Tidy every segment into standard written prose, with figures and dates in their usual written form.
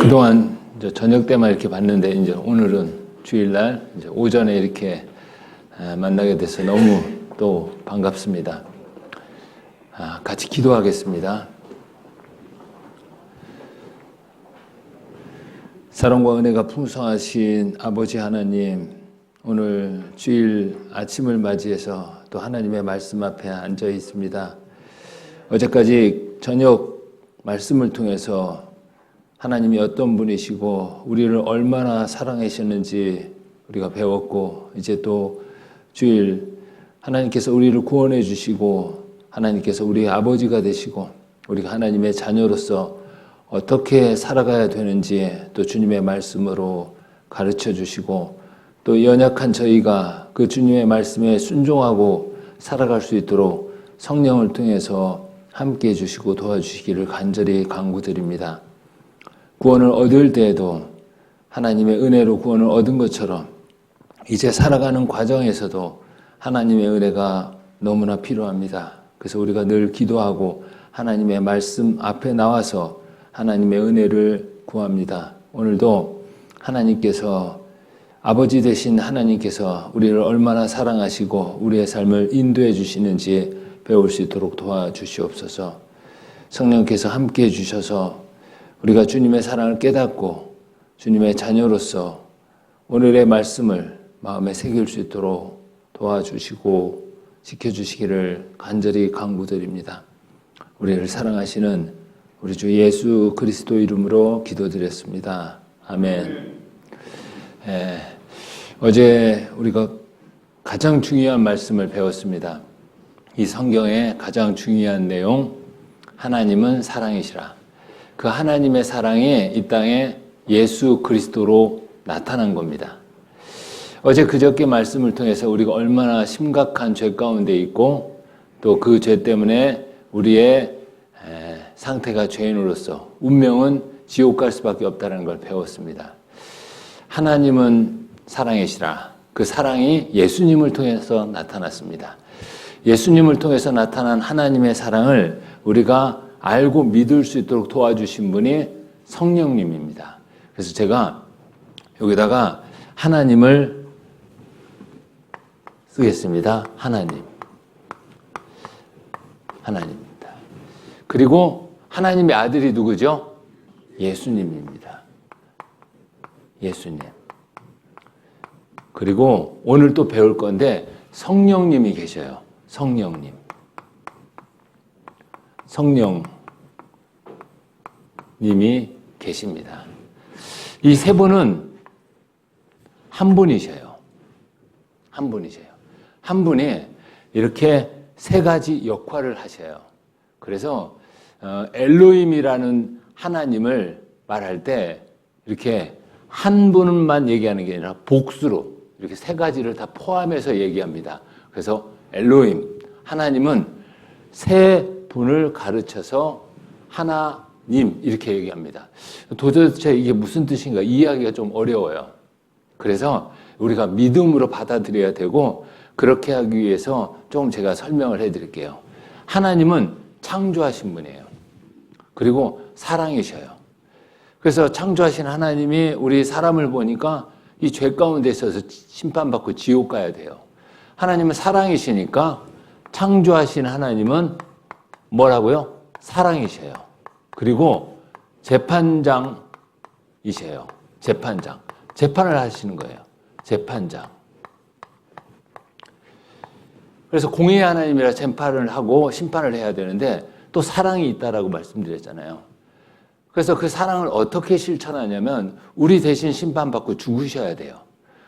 그동안 이제 저녁 때만 이렇게 봤는데 이제 오늘은 주일날 이제 오전에 이렇게 만나게 돼서 너무 또 반갑습니다. 같이 기도하겠습니다. 사랑과 은혜가 풍성하신 아버지 하나님, 오늘 주일 아침을 맞이해서 또 하나님의 말씀 앞에 앉아 있습니다. 어제까지 저녁 말씀을 통해서 하나님이 어떤 분이시고 우리를 얼마나 사랑하셨는지 우리가 배웠고, 이제 또 주일 하나님께서 우리를 구원해 주시고 하나님께서 우리의 아버지가 되시고 우리가 하나님의 자녀로서 어떻게 살아가야 되는지 또 주님의 말씀으로 가르쳐 주시고, 또 연약한 저희가 그 주님의 말씀에 순종하고 살아갈 수 있도록 성령을 통해서 함께해 주시고 도와주시기를 간절히 간구드립니다. 구원을 얻을 때에도 하나님의 은혜로 구원을 얻은 것처럼 이제 살아가는 과정에서도 하나님의 은혜가 너무나 필요합니다. 그래서 우리가 늘 기도하고 하나님의 말씀 앞에 나와서 하나님의 은혜를 구합니다. 오늘도 하나님께서, 아버지 되신 하나님께서 우리를 얼마나 사랑하시고 우리의 삶을 인도해 주시는지 배울 수 있도록 도와주시옵소서. 성령께서 함께해 주셔서 우리가 주님의 사랑을 깨닫고 주님의 자녀로서 오늘의 말씀을 마음에 새길 수 있도록 도와주시고 지켜주시기를 간절히 간구드립니다. 우리를 사랑하시는 우리 주 예수 그리스도 이름으로 기도드렸습니다. 아멘. 어제 우리가 가장 중요한 말씀을 배웠습니다. 이 성경의 가장 중요한 내용, 하나님은 사랑이시라. 그 하나님의 사랑이 이 땅에 예수 그리스도로 나타난 겁니다. 어제 그저께 말씀을 통해서 우리가 얼마나 심각한 죄 가운데 있고 또 그 죄 때문에 우리의 상태가 죄인으로서 운명은 지옥 갈 수밖에 없다는 걸 배웠습니다. 하나님은 사랑이시라. 그 사랑이 예수님을 통해서 나타났습니다. 예수님을 통해서 나타난 하나님의 사랑을 우리가 알고 믿을 수 있도록 도와주신 분이 성령님입니다. 그래서 제가 여기다가 하나님을 쓰겠습니다. 하나님입니다. 그리고 하나님의 아들이 누구죠? 예수님입니다. 예수님. 그리고 오늘 또 배울 건데 성령님이 계셔요. 성령님이 계십니다. 이 세 분은 한 분이셔요. 한 분이 이렇게 세 가지 역할을 하셔요. 그래서 엘로힘이라는 하나님을 말할 때 이렇게 한 분만 얘기하는 게 아니라 복수로 이렇게 세 가지를 다 포함해서 얘기합니다. 그래서 엘로힘, 하나님은 세 분을 가르쳐서 하나님 이렇게 얘기합니다. 도대체 이게 무슨 뜻인가 이해하기가 좀 어려워요. 그래서 우리가 믿음으로 받아들여야 되고, 그렇게 하기 위해서 좀 제가 설명을 해드릴게요. 하나님은 창조하신 분이에요. 그리고 사랑이셔요. 그래서 창조하신 하나님이 우리 사람을 보니까 이 죄 가운데 있어서 심판받고 지옥 가야 돼요. 하나님은 사랑이시니까 창조하신 하나님은 뭐라고요? 사랑이셔요. 그리고 재판장이셔요. 재판을 하시는 거예요. 재판장. 그래서 공의의 하나님이라 재판을 하고 심판을 해야 되는데 또 사랑이 있다라고 말씀드렸잖아요. 그래서 그 사랑을 어떻게 실천하냐면 우리 대신 심판받고 죽으셔야 돼요.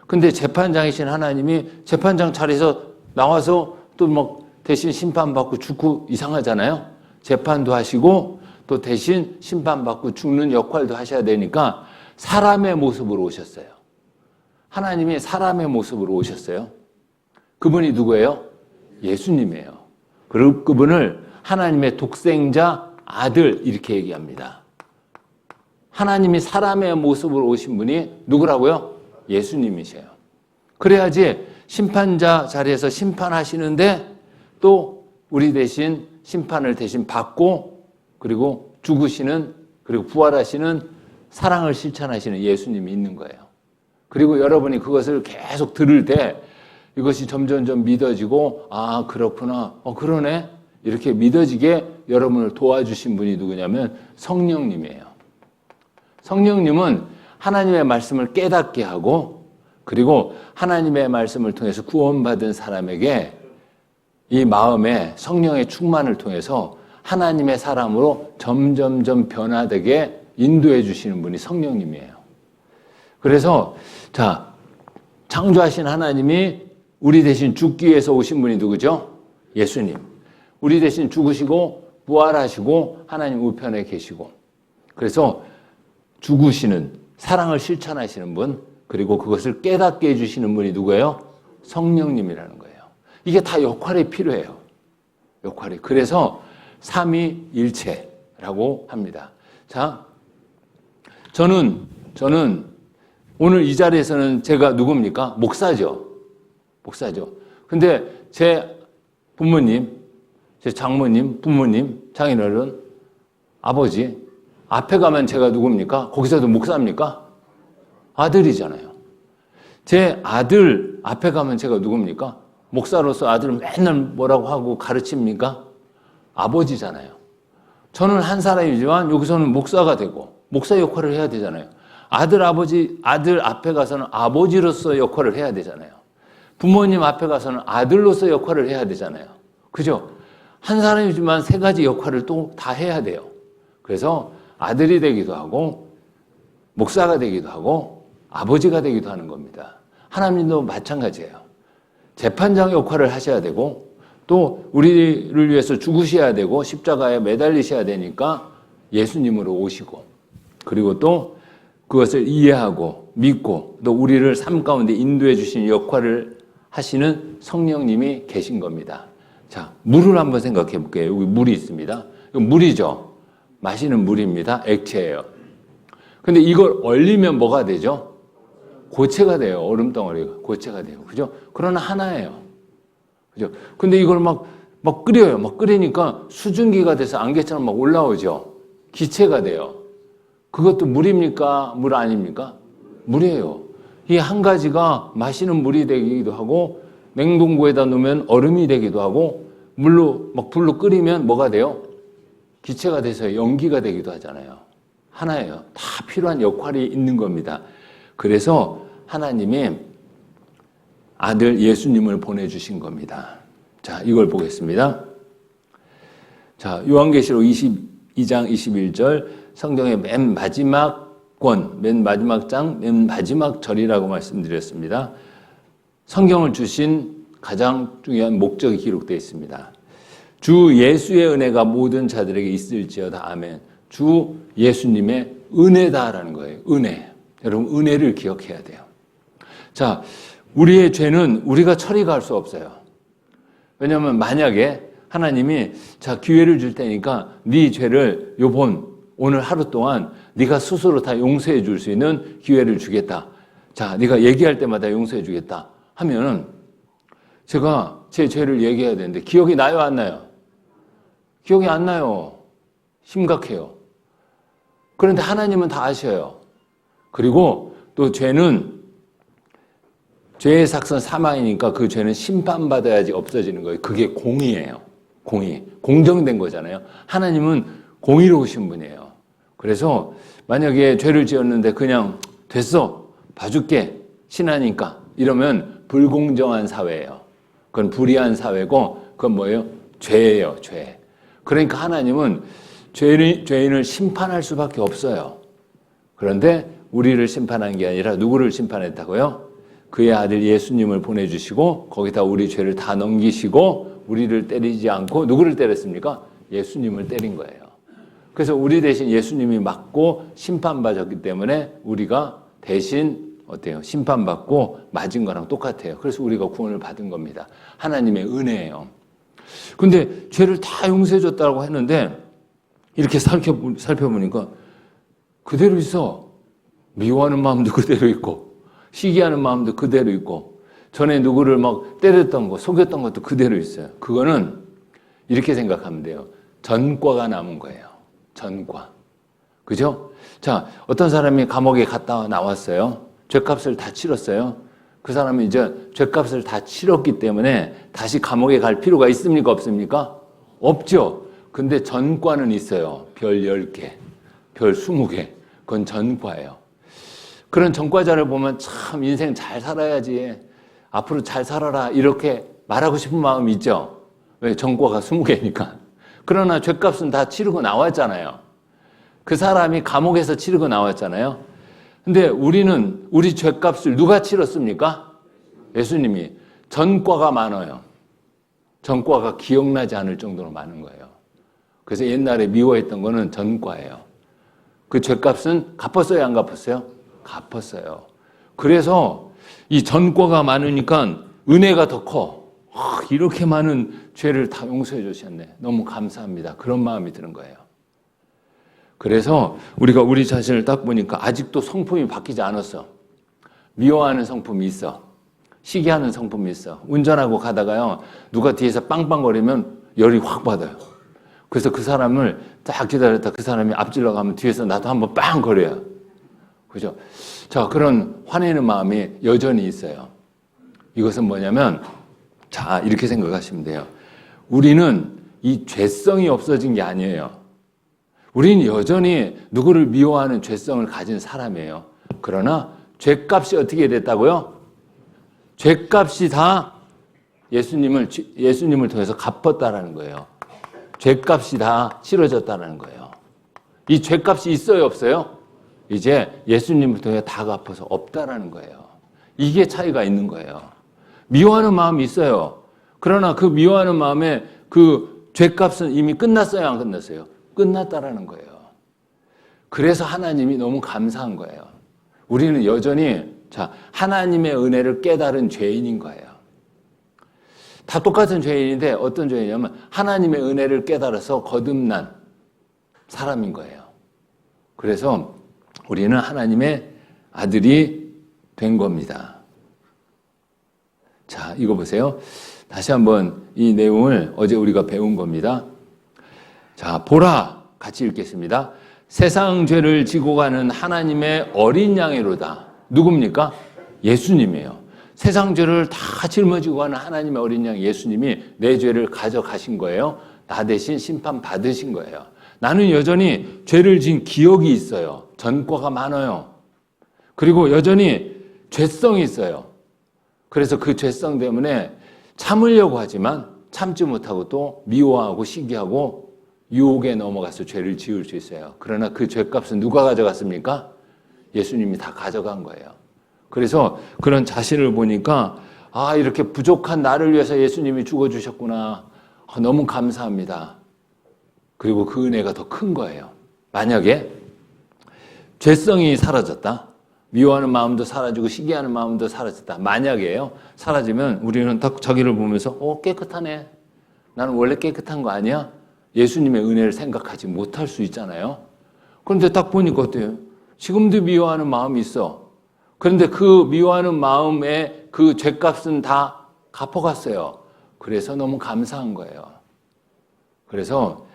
근데 재판장이신 하나님이 재판장 자리에서 나와서 또 막 대신 심판받고 죽고 이상하잖아요. 재판도 하시고 또 대신 심판받고 죽는 역할도 하셔야 되니까 사람의 모습으로 오셨어요. 하나님이 사람의 모습으로 오셨어요. 그분이 누구예요? 예수님이에요. 그리고 그분을 하나님의 독생자 아들 이렇게 얘기합니다. 하나님이 사람의 모습으로 오신 분이 누구라고요? 예수님이세요. 그래야지 심판자 자리에서 심판하시는데 또 우리 대신 심판을 대신 받고 그리고 죽으시는, 그리고 부활하시는 사랑을 실천하시는 예수님이 있는 거예요. 그리고 여러분이 그것을 계속 들을 때 이것이 점점점 믿어지고 아 그렇구나, 그러네 이렇게 믿어지게 여러분을 도와주신 분이 누구냐면 성령님이에요. 성령님은 하나님의 말씀을 깨닫게 하고 그리고 하나님의 말씀을 통해서 구원받은 사람에게 이 마음에 성령의 충만을 통해서 하나님의 사람으로 점점점 변화되게 인도해 주시는 분이 성령님이에요. 그래서 자, 창조하신 하나님이 우리 대신 죽기 위해서 오신 분이 누구죠? 예수님. 우리 대신 죽으시고 부활하시고 하나님 우편에 계시고 그래서 죽으시는 사랑을 실천하시는 분 그리고 그것을 깨닫게 해주시는 분이 누구예요? 성령님이라는 거예요. 이게 다 역할이 필요해요. 역할이. 그래서 삼위일체라고 합니다. 자, 저는 오늘 이 자리에서는 제가 누굽니까? 목사죠. 근데 제 부모님, 제 장모님, 부모님, 장인어른, 아버지 앞에 가면 제가 누굽니까? 거기서도 목사입니까? 아들이잖아요. 제 아들 앞에 가면 제가 누굽니까? 목사로서 아들은 맨날 뭐라고 하고 가르칩니까? 아버지잖아요. 저는 한 사람이지만 여기서는 목사가 되고 목사 역할을 해야 되잖아요. 아들 앞에 가서는 아버지로서 역할을 해야 되잖아요. 부모님 앞에 가서는 아들로서 역할을 해야 되잖아요. 그죠? 한 사람이지만 세 가지 역할을 또 다 해야 돼요. 그래서 아들이 되기도 하고 목사가 되기도 하고 아버지가 되기도 하는 겁니다. 하나님도 마찬가지예요. 재판장 역할을 하셔야 되고 또 우리를 위해서 죽으셔야 되고 십자가에 매달리셔야 되니까 예수님으로 오시고 그리고 또 그것을 이해하고 믿고 또 우리를 삶 가운데 인도해 주시는 역할을 하시는 성령님이 계신 겁니다. 자, 물을 한번 생각해 볼게요. 여기 물이 있습니다. 이거 물이죠. 마시는 물입니다. 액체예요. 근데 이걸 얼리면 뭐가 되죠? 고체가 돼요. 얼음덩어리가 고체가 돼요. 그죠? 그러나 하나예요. 그죠? 근데 이걸 막 끓여요. 막 끓이니까 수증기가 돼서 안개처럼 막 올라오죠. 기체가 돼요. 그것도 물입니까? 물 아닙니까? 물이에요. 이 한 가지가 마시는 물이 되기도 하고 냉동고에다 놓으면 얼음이 되기도 하고 불로 끓이면 뭐가 돼요? 기체가 돼서 연기가 되기도 하잖아요. 하나예요. 다 필요한 역할이 있는 겁니다. 그래서 하나님이 아들 예수님을 보내주신 겁니다. 자, 이걸 보겠습니다. 자, 요한계시록 22장 21절 성경의 맨 마지막 맨 마지막 장, 맨 마지막 절이라고 말씀드렸습니다. 성경을 주신 가장 중요한 목적이 기록되어 있습니다. 주 예수의 은혜가 모든 자들에게 있을지어다. 아멘. 주 예수님의 은혜다라는 거예요. 은혜. 여러분, 은혜를 기억해야 돼요. 자, 우리의 죄는 우리가 처리가 할 수 없어요. 왜냐하면 만약에 하나님이 자, 기회를 줄 테니까 네 죄를 오늘 하루 동안 네가 스스로 다 용서해 줄 수 있는 기회를 주겠다. 자, 네가 얘기할 때마다 용서해 주겠다 하면은 제가 제 죄를 얘기해야 되는데 기억이 나요, 안 나요? 기억이 안 나요. 심각해요. 그런데 하나님은 다 아셔요. 그리고 또 죄의 삭선 사망이니까 그 죄는 심판받아야지 없어지는 거예요. 그게 공의예요. 공의. 공정된 거잖아요. 하나님은 공의로우신 분이에요. 그래서 만약에 죄를 지었는데 그냥 됐어. 봐줄게. 신하니까. 이러면 불공정한 사회예요. 그건 불의한 사회고 그건 뭐예요? 죄예요. 죄. 그러니까 하나님은 죄인을 심판할 수밖에 없어요. 그런데 우리를 심판한 게 아니라 누구를 심판했다고요? 그의 아들 예수님을 보내주시고 거기다 우리 죄를 다 넘기시고 우리를 때리지 않고 누구를 때렸습니까? 예수님을 때린 거예요. 그래서 우리 대신 예수님이 맞고 심판받았기 때문에 우리가 대신 어때요? 심판받고 맞은 거랑 똑같아요. 그래서 우리가 구원을 받은 겁니다. 하나님의 은혜예요. 근데 죄를 다 용서해 줬다고 했는데 이렇게 살펴보니까 그대로 있어. 미워하는 마음도 그대로 있고 시기하는 마음도 그대로 있고 전에 누구를 막 때렸던 거 속였던 것도 그대로 있어요. 그거는 이렇게 생각하면 돼요. 전과가 남은 거예요. 전과. 그죠? 자, 어떤 사람이 감옥에 갔다 나왔어요. 죄값을 다 치렀어요. 그 사람은 이제 죄값을 다 치렀기 때문에 다시 감옥에 갈 필요가 있습니까? 없습니까? 없죠. 근데 전과는 있어요. 별 10개, 별 20개. 그건 전과예요. 그런 전과자를 보면 참 인생 잘 살아야지. 앞으로 잘 살아라. 이렇게 말하고 싶은 마음이 있죠. 왜? 전과가 20개니까. 그러나 죄값은 다 치르고 나왔잖아요. 그 사람이 감옥에서 치르고 나왔잖아요. 근데 우리는 우리 죄값을 누가 치렀습니까? 예수님이. 전과가 많아요. 전과가 기억나지 않을 정도로 많은 거예요. 그래서 옛날에 미워했던 거는 전과예요. 그 죄값은 갚았어요, 안 갚았어요? 갚았어요. 그래서 이 전과가 많으니까 은혜가 더 커. 이렇게 많은 죄를 다 용서해 주셨네. 너무 감사합니다. 그런 마음이 드는 거예요. 그래서 우리가 우리 자신을 딱 보니까 아직도 성품이 바뀌지 않았어. 미워하는 성품이 있어. 시기하는 성품이 있어. 운전하고 가다가요, 누가 뒤에서 빵빵거리면 열이 확 받아요. 그래서 그 사람을 딱 기다렸다 그 사람이 앞질러 가면 뒤에서 나도 한번 빵 거려요. 그죠? 자, 그런 화내는 마음이 여전히 있어요. 이것은 뭐냐면, 자, 이렇게 생각하시면 돼요. 우리는 이 죄성이 없어진 게 아니에요. 우리는 여전히 누구를 미워하는 죄성을 가진 사람이에요. 그러나 죄값이 어떻게 됐다고요? 죄값이 다 예수님을 통해서 갚았다라는 거예요. 죄값이 다 치러졌다는 거예요. 이 죄값이 있어요, 없어요? 이제 예수님을 통해 다 갚아서 없다라는 거예요. 이게 차이가 있는 거예요. 미워하는 마음이 있어요. 그러나 그 미워하는 마음에 그 죄값은 이미 끝났어요, 안 끝났어요? 끝났다라는 거예요. 그래서 하나님이 너무 감사한 거예요. 우리는 여전히 하나님의 은혜를 깨달은 죄인인 거예요. 다 똑같은 죄인인데 어떤 죄인이냐면 하나님의 은혜를 깨달아서 거듭난 사람인 거예요. 그래서 우리는 하나님의 아들이 된 겁니다. 자, 이거 보세요. 다시 한번 이 내용을 어제 우리가 배운 겁니다. 자, 보라. 같이 읽겠습니다. 세상 죄를 지고 가는 하나님의 어린 양이로다. 누굽니까? 예수님이에요. 세상 죄를 다 짊어지고 가는 하나님의 어린 양 예수님이 내 죄를 가져가신 거예요. 나 대신 심판 받으신 거예요. 나는 여전히 죄를 지은 기억이 있어요. 전과가 많아요. 그리고 여전히 죄성이 있어요. 그래서 그 죄성 때문에 참으려고 하지만 참지 못하고 또 미워하고 시기하고 유혹에 넘어가서 죄를 지을 수 있어요. 그러나 그 죄값은 누가 가져갔습니까? 예수님이 다 가져간 거예요. 그래서 그런 자신을 보니까 이렇게 부족한 나를 위해서 예수님이 죽어주셨구나. 너무 감사합니다. 그리고 그 은혜가 더 큰 거예요. 만약에 죄성이 사라졌다. 미워하는 마음도 사라지고 시기하는 마음도 사라졌다. 만약에요. 사라지면 우리는 딱 자기를 보면서 깨끗하네. 나는 원래 깨끗한 거 아니야? 예수님의 은혜를 생각하지 못할 수 있잖아요. 그런데 딱 보니까 어때요? 지금도 미워하는 마음이 있어. 그런데 그 미워하는 마음에 그 죄값은 다 갚아갔어요. 그래서 너무 감사한 거예요. 그래서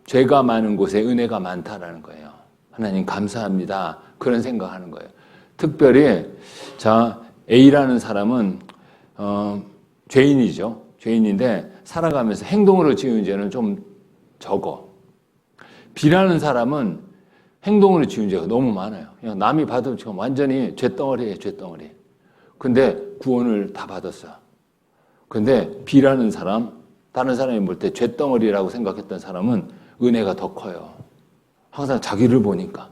죄가 많은 곳에 은혜가 많다라는 거예요. 하나님 감사합니다. 그런 생각하는 거예요. 특별히 A라는 사람은 죄인이죠. 죄인인데 살아가면서 행동으로 지은 죄는 좀 적어. B라는 사람은 행동으로 지은 죄가 너무 많아요. 그냥 남이 받으면 지금 완전히 죄덩어리예요, 죄덩어리. 근데 구원을 다 받았어요. 근데 B라는 사람, 다른 사람이 볼 때 죄덩어리라고 생각했던 사람은 은혜가 더 커요. 항상 자기를 보니까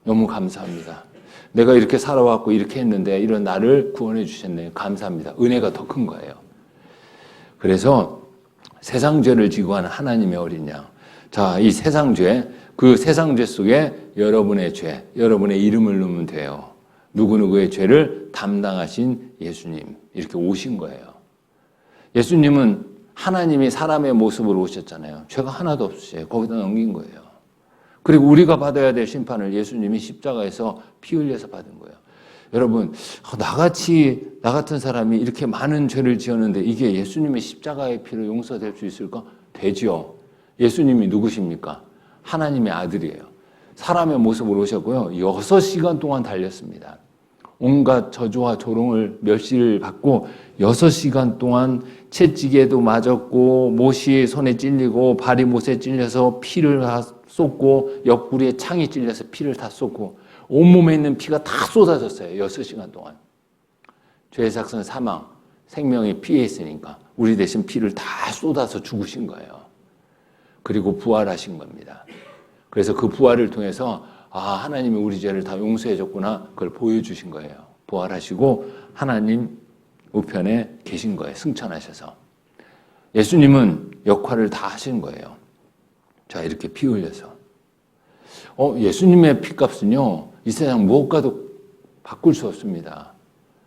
너무 감사합니다. 내가 이렇게 살아왔고 이렇게 했는데 이런 나를 구원해 주셨네요. 감사합니다. 은혜가 더 큰 거예요. 그래서 세상 죄를 지고 하는 하나님의 어린 양. 자, 이 세상 죄, 그 세상 죄 속에 여러분의 죄, 여러분의 이름을 넣으면 돼요. 누구누구의 죄를 담당하신 예수님. 이렇게 오신 거예요. 예수님은 하나님이 사람의 모습으로 오셨잖아요. 죄가 하나도 없으세요. 거기다 넘긴 거예요. 그리고 우리가 받아야 될 심판을 예수님이 십자가에서 피 흘려서 받은 거예요. 여러분, 나 같은 사람이 이렇게 많은 죄를 지었는데 이게 예수님의 십자가의 피로 용서될 수 있을까? 되지요. 예수님이 누구십니까? 하나님의 아들이에요. 사람의 모습으로 오셨고요. 6시간 동안 달렸습니다. 온갖 저주와 조롱을 멸시를 받고 6시간 동안 채찍에도 맞았고 못이 손에 찔리고 발이 못에 찔려서 피를 다 쏟고 옆구리에 창이 찔려서 피를 다 쏟고 온몸에 있는 피가 다 쏟아졌어요. 6시간 동안. 죄의 삭은 사망, 생명에 피해 있으니까 우리 대신 피를 다 쏟아서 죽으신 거예요. 그리고 부활하신 겁니다. 그래서 그 부활을 통해서 하나님이 우리 죄를 다 용서해 줬구나. 그걸 보여주신 거예요. 부활하시고 하나님 우편에 계신 거예요. 승천하셔서. 예수님은 역할을 다 하신 거예요. 자, 이렇게 피 흘려서. 예수님의 피값은요, 이 세상 무엇과도 바꿀 수 없습니다.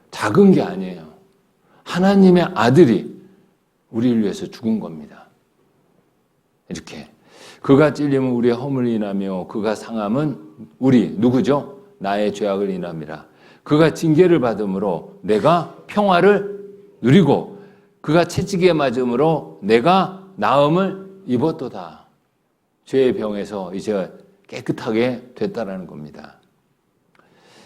작은 게 아니에요. 하나님의 아들이 우리를 위해서 죽은 겁니다. 이렇게. 그가 찔림은 우리의 허물을 인하며 그가 상함은 우리 누구죠? 나의 죄악을 인함이라. 그가 징계를 받음으로 내가 평화를 누리고 그가 채찍에 맞음으로 내가 나음을 입었도다. 죄의 병에서 이제 깨끗하게 됐다라는 겁니다.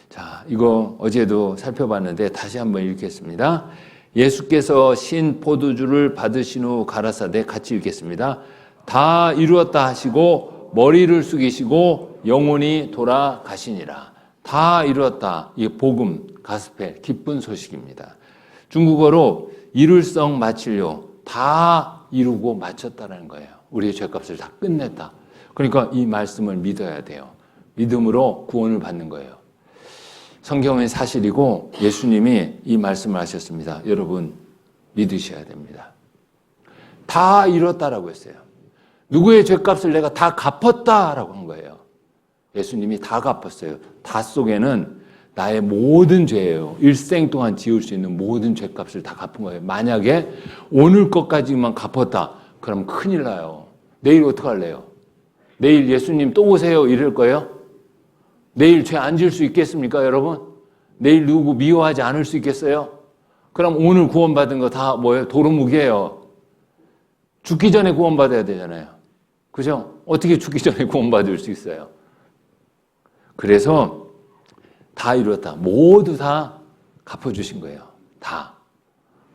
자, 이거 어제도 살펴봤는데 다시 한번 읽겠습니다. 예수께서 신 포도주를 받으신 후 가라사대 같이 읽겠습니다. 다 이루었다 하시고 머리를 숙이시고 영혼이 돌아가시니라. 다 이루었다. 이게 복음, 가스펠, 기쁜 소식입니다. 중국어로 이룰성 마칠료, 다 이루고 마쳤다는 거예요. 우리의 죄값을 다 끝냈다. 그러니까 이 말씀을 믿어야 돼요. 믿음으로 구원을 받는 거예요. 성경은 사실이고 예수님이 이 말씀을 하셨습니다. 여러분 믿으셔야 됩니다. 다 이뤘다라고 했어요. 누구의 죄값을 내가 다 갚았다라고 한 거예요. 예수님이 다 갚았어요. 다 속에는 나의 모든 죄예요. 일생 동안 지을 수 있는 모든 죄값을 다 갚은 거예요. 만약에 오늘 것까지만 갚았다. 그럼 큰일 나요. 내일 어떡할래요? 내일 예수님 또 오세요 이럴 거예요? 내일 죄 안 지을 수 있겠습니까, 여러분? 내일 누구 미워하지 않을 수 있겠어요? 그럼 오늘 구원받은 거 다 뭐예요? 도루묵이에요. 죽기 전에 구원받아야 되잖아요. 그죠? 어떻게 죽기 전에 구원받을 수 있어요? 그래서 다 이뤘다. 모두 다 갚아주신 거예요. 다.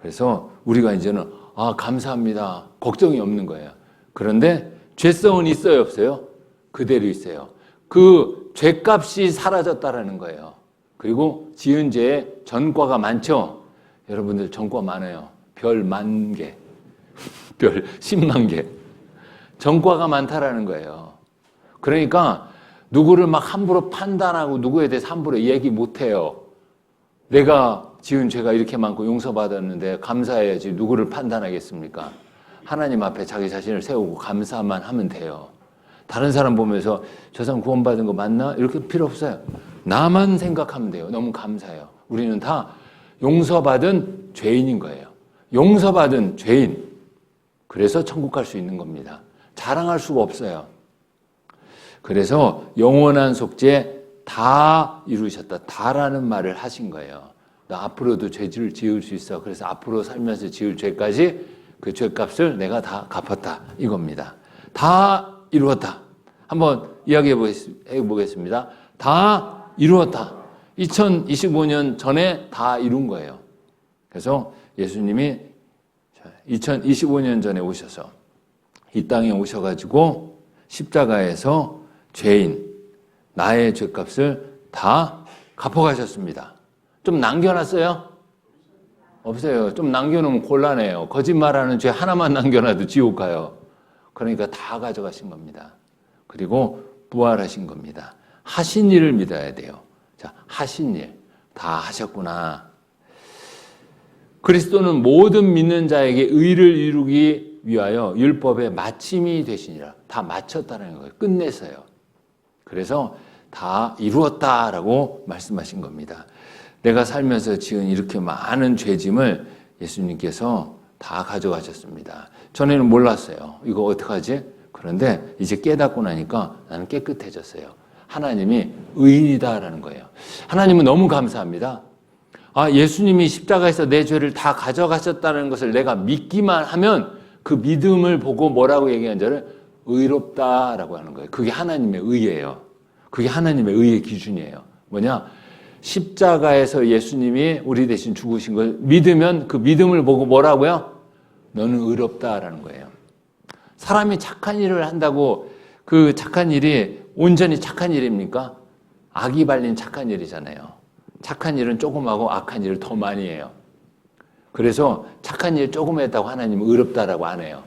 그래서 우리가 이제는 감사합니다. 걱정이 없는 거예요. 그런데 죄성은 있어요, 없어요? 그대로 있어요. 그 죄값이 사라졌다라는 거예요. 그리고 지은 죄의 전과가 많죠? 여러분들 전과 많아요. 별 10,000개. 별 10만 개. 전과가 많다라는 거예요. 그러니까 누구를 막 함부로 판단하고 누구에 대해서 함부로 얘기 못해요. 내가 지은 죄가 이렇게 많고 용서받았는데 감사해야지 누구를 판단하겠습니까? 하나님 앞에 자기 자신을 세우고 감사만 하면 돼요. 다른 사람 보면서 저 사람 구원받은 거 맞나? 이렇게 필요 없어요. 나만 생각하면 돼요. 너무 감사해요. 우리는 다 용서받은 죄인인 거예요. 용서받은 죄인. 그래서 천국 갈 수 있는 겁니다. 자랑할 수가 없어요. 그래서 영원한 속죄 다 이루셨다. 다라는 말을 하신 거예요. 나 앞으로도 죄를 지을 수 있어. 그래서 앞으로 살면서 지을 죄까지 그 죄값을 내가 다 갚았다. 이겁니다. 다 이루었다. 한번 이야기해 보겠습니다. 다 이루었다. 2025년 전에 다 이룬 거예요. 그래서 예수님이 2025년 전에 오셔서 이 땅에 오셔가지고 십자가에서 죄인, 나의 죄값을 다 갚아가셨습니다. 좀 남겨놨어요? 없어요. 좀 남겨놓으면 곤란해요. 거짓말하는 죄 하나만 남겨놔도 지옥 가요. 그러니까 다 가져가신 겁니다. 그리고 부활하신 겁니다. 하신 일을 믿어야 돼요. 자, 하신 일. 다 하셨구나. 그리스도는 모든 믿는 자에게 의를 이루기 위하여 율법의 마침이 되시니라. 다 마쳤다는 거예요. 끝냈어요. 그래서 다 이루었다라고 말씀하신 겁니다. 내가 살면서 지은 이렇게 많은 죄짐을 예수님께서 다 가져가셨습니다. 전에는 몰랐어요. 이거 어떡하지? 그런데 이제 깨닫고 나니까 나는 깨끗해졌어요. 하나님이 의인이다라는 거예요. 하나님은 너무 감사합니다. 예수님이 십자가에서 내 죄를 다 가져가셨다는 것을 내가 믿기만 하면 그 믿음을 보고 뭐라고 얘기한 자를 의롭다라고 하는 거예요. 그게 하나님의 의예요. 그게 하나님의 의의 기준이에요. 뭐냐? 십자가에서 예수님이 우리 대신 죽으신 걸 믿으면 그 믿음을 보고 뭐라고요? 너는 의롭다라는 거예요. 사람이 착한 일을 한다고 그 착한 일이 온전히 착한 일입니까? 악이 발린 착한 일이잖아요. 착한 일은 조금 하고 악한 일을 더 많이 해요. 그래서 착한 일 조금 했다고 하나님은 의롭다라고 안 해요.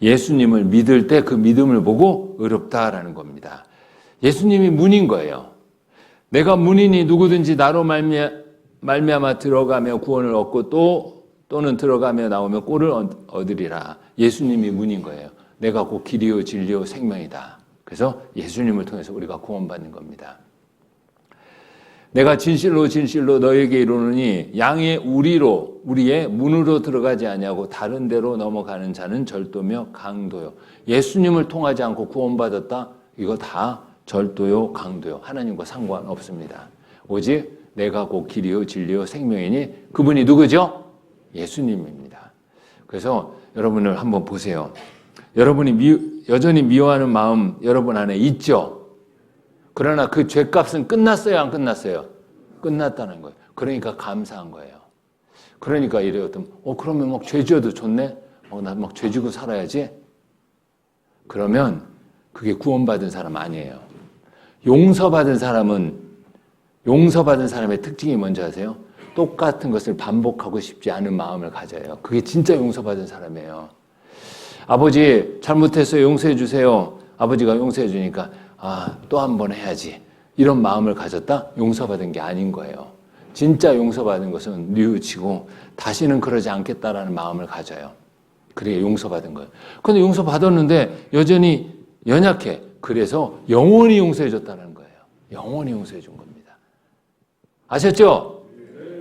예수님을 믿을 때 그 믿음을 보고 의롭다라는 겁니다. 예수님이 문인 거예요. 내가 문이니 누구든지 나로 말미암아 들어가며 구원을 얻고 또는 들어가며 나오며 꼴을 얻으리라. 예수님이 문인 거예요. 내가 곧 길이요 진리요 생명이다. 그래서 예수님을 통해서 우리가 구원받는 겁니다. 내가 진실로 진실로 너에게 이르노니 양의 우리의 문으로 들어가지 아니하고 다른 데로 넘어가는 자는 절도며 강도요. 예수님을 통하지 않고 구원받았다? 이거 다 절도요 강도요. 하나님과 상관없습니다. 오직 내가 곧 길이요 진리요 생명이니 그분이 누구죠? 예수님입니다. 그래서 여러분을 한번 보세요. 여러분이 여전히 미워하는 마음 여러분 안에 있죠? 그러나 그 죄값은 끝났어요, 안 끝났어요? 끝났다는 거예요. 그러니까 감사한 거예요. 그러니까 이래요. 그러면 막 죄 지어도 좋네? 나 막 죄 지고 살아야지? 그러면 그게 구원받은 사람 아니에요. 용서받은 사람의 특징이 뭔지 아세요? 똑같은 것을 반복하고 싶지 않은 마음을 가져요. 그게 진짜 용서받은 사람이에요. 아버지 잘못했어요. 용서해 주세요. 아버지가 용서해 주니까 또 한 번 해야지. 이런 마음을 가졌다? 용서받은 게 아닌 거예요. 진짜 용서받은 것은 뉘우치고 다시는 그러지 않겠다라는 마음을 가져요. 그게 용서받은 거예요. 그런데 용서받았는데 여전히 연약해. 그래서 영원히 용서해 줬다는 거예요. 영원히 용서해 준 겁니다. 아셨죠?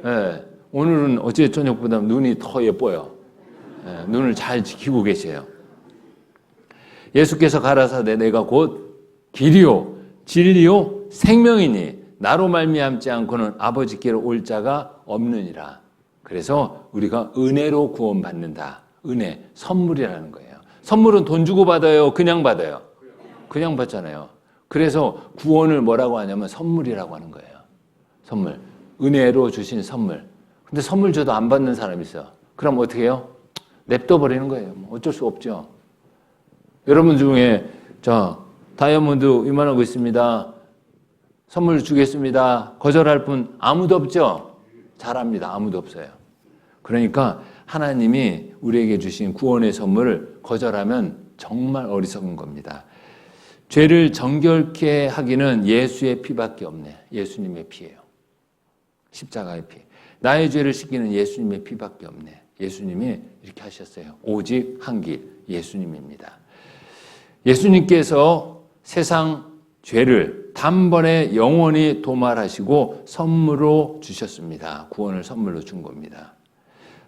네. 오늘은 어제 저녁보다 눈이 더 예뻐요. 네. 눈을 잘 지키고 계세요. 예수께서 가라사대 내가 곧 길이요 진리요 생명이니 나로 말미암지 않고는 아버지께로 올 자가 없느니라. 그래서 우리가 은혜로 구원받는다. 은혜, 선물이라는 거예요. 선물은 돈 주고 받아요? 그냥 받아요? 그냥 받잖아요. 그래서 구원을 뭐라고 하냐면 선물이라고 하는 거예요. 선물. 은혜로 주신 선물. 근데 선물 줘도 안 받는 사람이 있어요. 그럼 어떻게 해요? 냅둬 버리는 거예요. 어쩔 수 없죠. 여러분 중에 다이아몬드 이만하고 있습니다. 선물 주겠습니다. 거절할 분 아무도 없죠? 잘합니다. 아무도 없어요. 그러니까 하나님이 우리에게 주신 구원의 선물을 거절하면 정말 어리석은 겁니다. 죄를 정결케 하기는 예수의 피밖에 없네. 예수님의 피예요. 십자가의 피. 나의 죄를 씻기는 예수님의 피밖에 없네. 예수님이 이렇게 하셨어요. 오직 한 길, 예수님입니다. 예수님께서 세상 죄를 단번에 영원히 도말하시고 선물로 주셨습니다. 구원을 선물로 준 겁니다.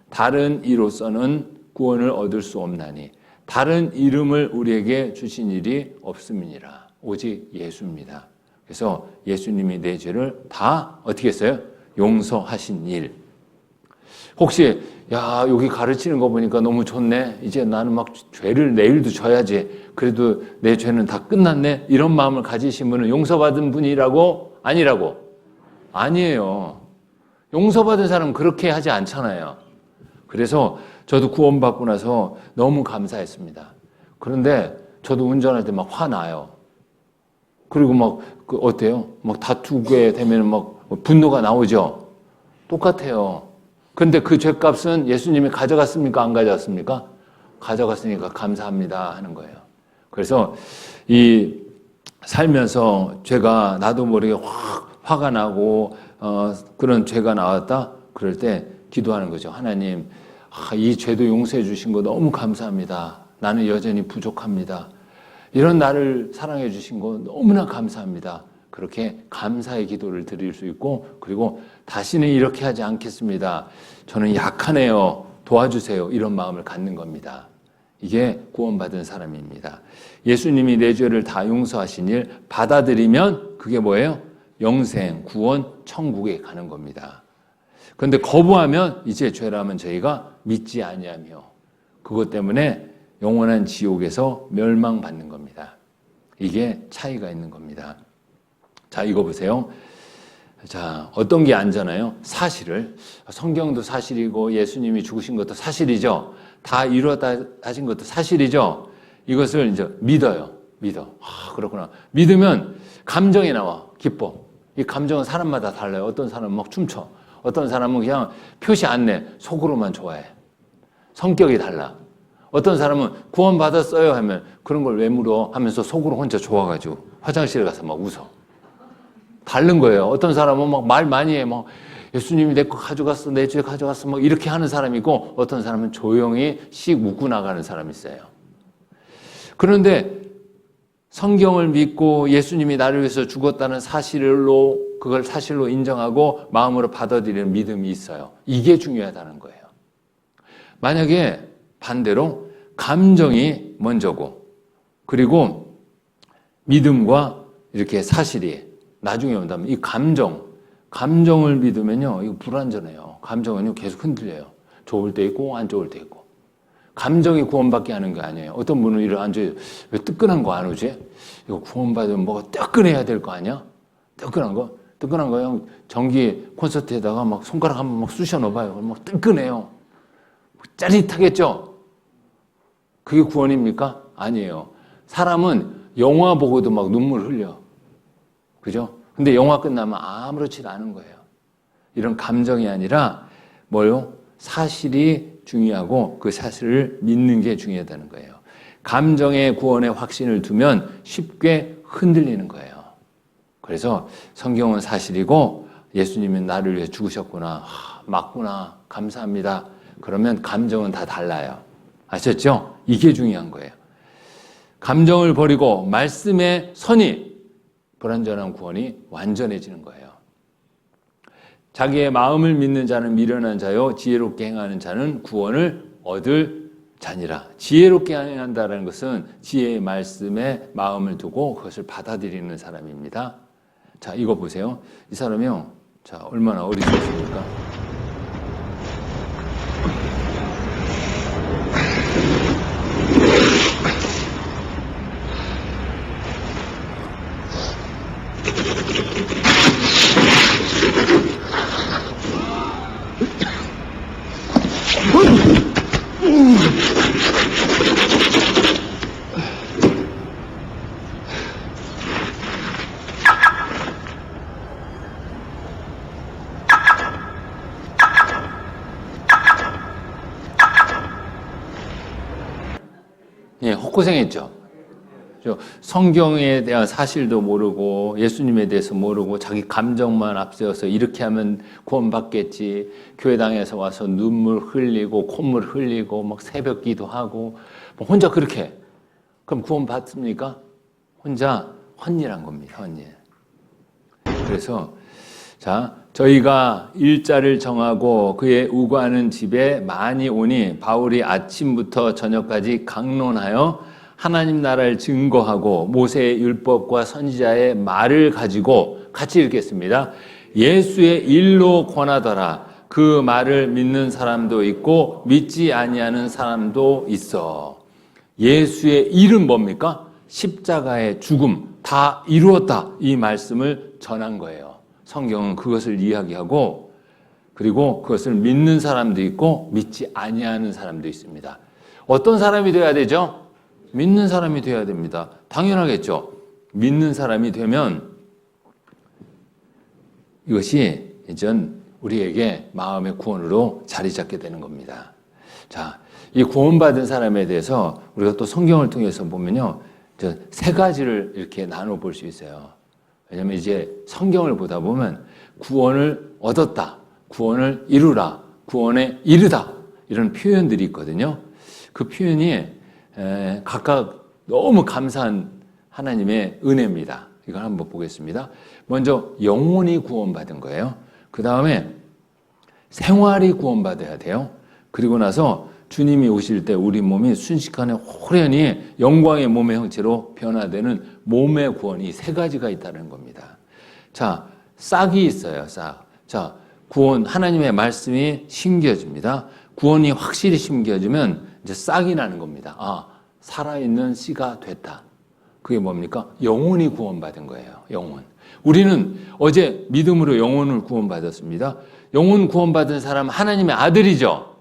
다른 이로서는 구원을 얻을 수 없나니 다른 이름을 우리에게 주신 일이 없음이니라. 오직 예수입니다. 그래서 예수님이 내 죄를 다 어떻게 했어요? 용서하신 일. 혹시 여기 가르치는 거 보니까 너무 좋네. 이제 나는 막 죄를 내일도 져야지. 그래도 내 죄는 다 끝났네. 이런 마음을 가지신 분은 용서받은 분이라고? 아니라고? 아니에요. 용서받은 사람은 그렇게 하지 않잖아요. 그래서 저도 구원받고 나서 너무 감사했습니다. 그런데 저도 운전할 때 막 화나요. 그리고 막 어때요? 막 다투게 되면 막 분노가 나오죠. 똑같아요. 근데 그 죄값은 예수님이 가져갔습니까? 안 가져갔습니까? 가져갔으니까 감사합니다 하는 거예요. 그래서 이 살면서 죄가 나도 모르게 확 화가 나고 그런 죄가 나왔다? 그럴 때 기도하는 거죠. 하나님, 이 죄도 용서해 주신 거 너무 감사합니다. 나는 여전히 부족합니다. 이런 나를 사랑해 주신 거 너무나 감사합니다. 그렇게 감사의 기도를 드릴 수 있고, 그리고 다시는 이렇게 하지 않겠습니다. 저는 약하네요. 도와주세요. 이런 마음을 갖는 겁니다. 이게 구원받은 사람입니다. 예수님이 내 죄를 다 용서하신 일 받아들이면 그게 뭐예요? 영생, 구원, 천국에 가는 겁니다. 그런데 거부하면 이제 죄라면 저희가 믿지 아니하며 그것 때문에 영원한 지옥에서 멸망받는 겁니다. 이게 차이가 있는 겁니다. 자, 이거 보세요. 자, 어떤 게 안전해요? 사실을. 성경도 사실이고 예수님이 죽으신 것도 사실이죠. 다 이루어진 것도 사실이죠. 이것을 이제 믿어요. 믿어. 아, 그렇구나. 믿으면 감정이 나와. 기뻐. 이 감정은 사람마다 달라요. 어떤 사람은 막 춤춰. 어떤 사람은 그냥 표시 안 내. 속으로만 좋아해. 성격이 달라. 어떤 사람은 구원받았어요 하면 그런 걸 왜 물어 하면서 속으로 혼자 좋아가지고 화장실에 가서 막 웃어. 다른 거예요. 어떤 사람은 막 말 많이 해. 막 예수님이 내 거 가져갔어. 내 주에 가져갔어. 막 이렇게 하는 사람이고 어떤 사람은 조용히 씩 웃고 나가는 사람이 있어요. 그런데 성경을 믿고 예수님이 나를 위해서 죽었다는 사실로 그걸 사실로 인정하고 마음으로 받아들이는 믿음이 있어요. 이게 중요하다는 거예요. 만약에 반대로 감정이 먼저고 그리고 믿음과 이렇게 사실이 나중에 온다면 이 감정을 믿으면요 이거 불안전해요. 감정은요 계속 흔들려요. 좋을 때 있고 안 좋을 때 있고. 감정이 구원받게 하는 게 아니에요. 어떤 분은 이를 앉아요. 왜 뜨끈한 거 안 오지? 이거 구원받으면 뭐가 뜨끈해야 될 거 아니야? 뜨끈한 거 형 전기 콘서트에다가 막 손가락 한번 막 쑤셔 넣어봐요. 그럼 막 뜨끈해요. 짜릿하겠죠? 그게 구원입니까? 아니에요. 사람은 영화 보고도 막 눈물 흘려. 그죠? 근데 영화 끝나면 아무렇지도 않은 거예요. 이런 감정이 아니라 뭐요? 사실이 중요하고 그 사실을 믿는 게 중요하다는 거예요. 감정의 구원에 확신을 두면 쉽게 흔들리는 거예요. 그래서 성경은 사실이고 예수님은 나를 위해 죽으셨구나. 맞구나. 감사합니다. 그러면 감정은 다 달라요. 아셨죠? 이게 중요한 거예요. 감정을 버리고 말씀의 선이 불완전한 구원이 완전해지는 거예요. 자기의 마음을 믿는 자는 미련한 자요 지혜롭게 행하는 자는 구원을 얻을 자니라. 지혜롭게 행한다는 것은 지혜의 말씀에 마음을 두고 그것을 받아들이는 사람입니다. 자, 이거 보세요. 이 사람이요. 자, 얼마나 어리석습니까? 예, 헛고생했죠. 성경에 대한 사실도 모르고 예수님에 대해서 모르고 자기 감정만 앞세워서 이렇게 하면 구원받겠지. 교회당에서 와서 눈물 흘리고 콧물 흘리고 막 새벽 기도하고 혼자 그렇게 해. 그럼 구원받습니까? 혼자 헛일한 겁니다. 헛일. 그래서 자, 저희가 일자를 정하고 그의 우거하는 집에 많이 오니 바울이 아침부터 저녁까지 강론하여 하나님 나라를 증거하고 모세의 율법과 선지자의 말을 가지고 같이 읽겠습니다. 예수의 일로 권하더라. 그 말을 믿는 사람도 있고 믿지 아니하는 사람도 있어. 예수의 일은 뭡니까? 십자가의 죽음 다 이루었다. 이 말씀을 전한 거예요. 성경은 그것을 이야기하고 그리고 그것을 믿는 사람도 있고 믿지 아니하는 사람도 있습니다. 어떤 사람이 돼야 되죠? 믿는 사람이 돼야 됩니다. 당연하겠죠. 믿는 사람이 되면 이것이 이전 우리에게 마음의 구원으로 자리 잡게 되는 겁니다. 자, 이 구원받은 사람에 대해서 우리가 또 성경을 통해서 보면요. 세 가지를 이렇게 나눠 볼 수 있어요. 왜냐하면 이제 성경을 보다 보면 구원을 얻었다, 구원을 이루라, 구원에 이르다 이런 표현들이 있거든요. 그 표현이 각각 너무 감사한 하나님의 은혜입니다. 이걸 한번 보겠습니다. 먼저 영혼이 구원받은 거예요. 그 다음에 생활이 구원받아야 돼요. 그리고 나서 주님이 오실 때 우리 몸이 순식간에 호련히 영광의 몸의 형체로 변화되는 몸의 구원이 세 가지가 있다는 겁니다. 자, 싹이 있어요. 싹. 자, 구원 하나님의 말씀이 심겨집니다. 구원이 확실히 심겨지면 이제 싹이 나는 겁니다. 아, 살아있는 씨가 됐다. 그게 뭡니까? 영혼이 구원받은 거예요. 영혼. 우리는 어제 믿음으로 영혼을 구원받았습니다. 영혼 구원받은 사람 하나님의 아들이죠.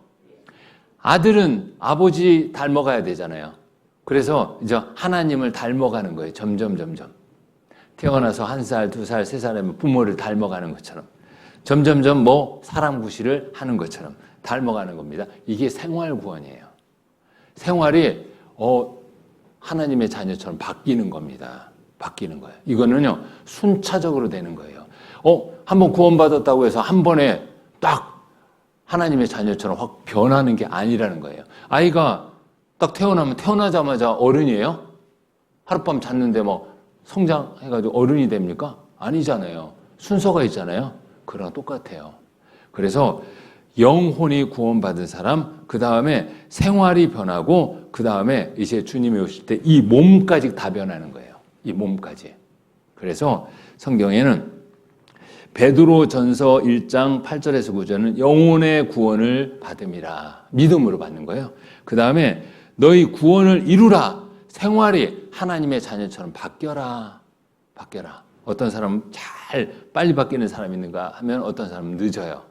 아들은 아버지 닮아가야 되잖아요. 그래서 이제 하나님을 닮아가는 거예요. 점점. 태어나서 1살, 2살, 3살 하면 부모를 닮아가는 것처럼. 점점점 사람 구실을 하는 것처럼 닮아가는 겁니다. 이게 생활 구원이에요. 생활이 하나님의 자녀처럼 바뀌는 겁니다. 바뀌는 거예요. 이거는요, 순차적으로 되는 거예요. 한번 구원받았다고 해서 한 번에 딱 하나님의 자녀처럼 확 변하는 게 아니라는 거예요. 아이가 딱 태어나면 태어나자마자 어른이에요? 하룻밤 잤는데 성장해가지고 어른이 됩니까? 아니잖아요. 순서가 있잖아요. 그거랑 똑같아요. 그래서 영혼이 구원받은 사람, 그 다음에 생활이 변하고, 그 다음에 이제 주님이 오실 때 이 몸까지 다 변하는 거예요. 이 몸까지. 그래서 성경에는 베드로 전서 1장 8절에서 9절은 영혼의 구원을 받음이라. 믿음으로 받는 거예요. 그 다음에 너희 구원을 이루라. 생활이 하나님의 자녀처럼 바뀌어라. 어떤 사람은 잘 빨리 바뀌는 사람이 있는가 하면 어떤 사람은 늦어요.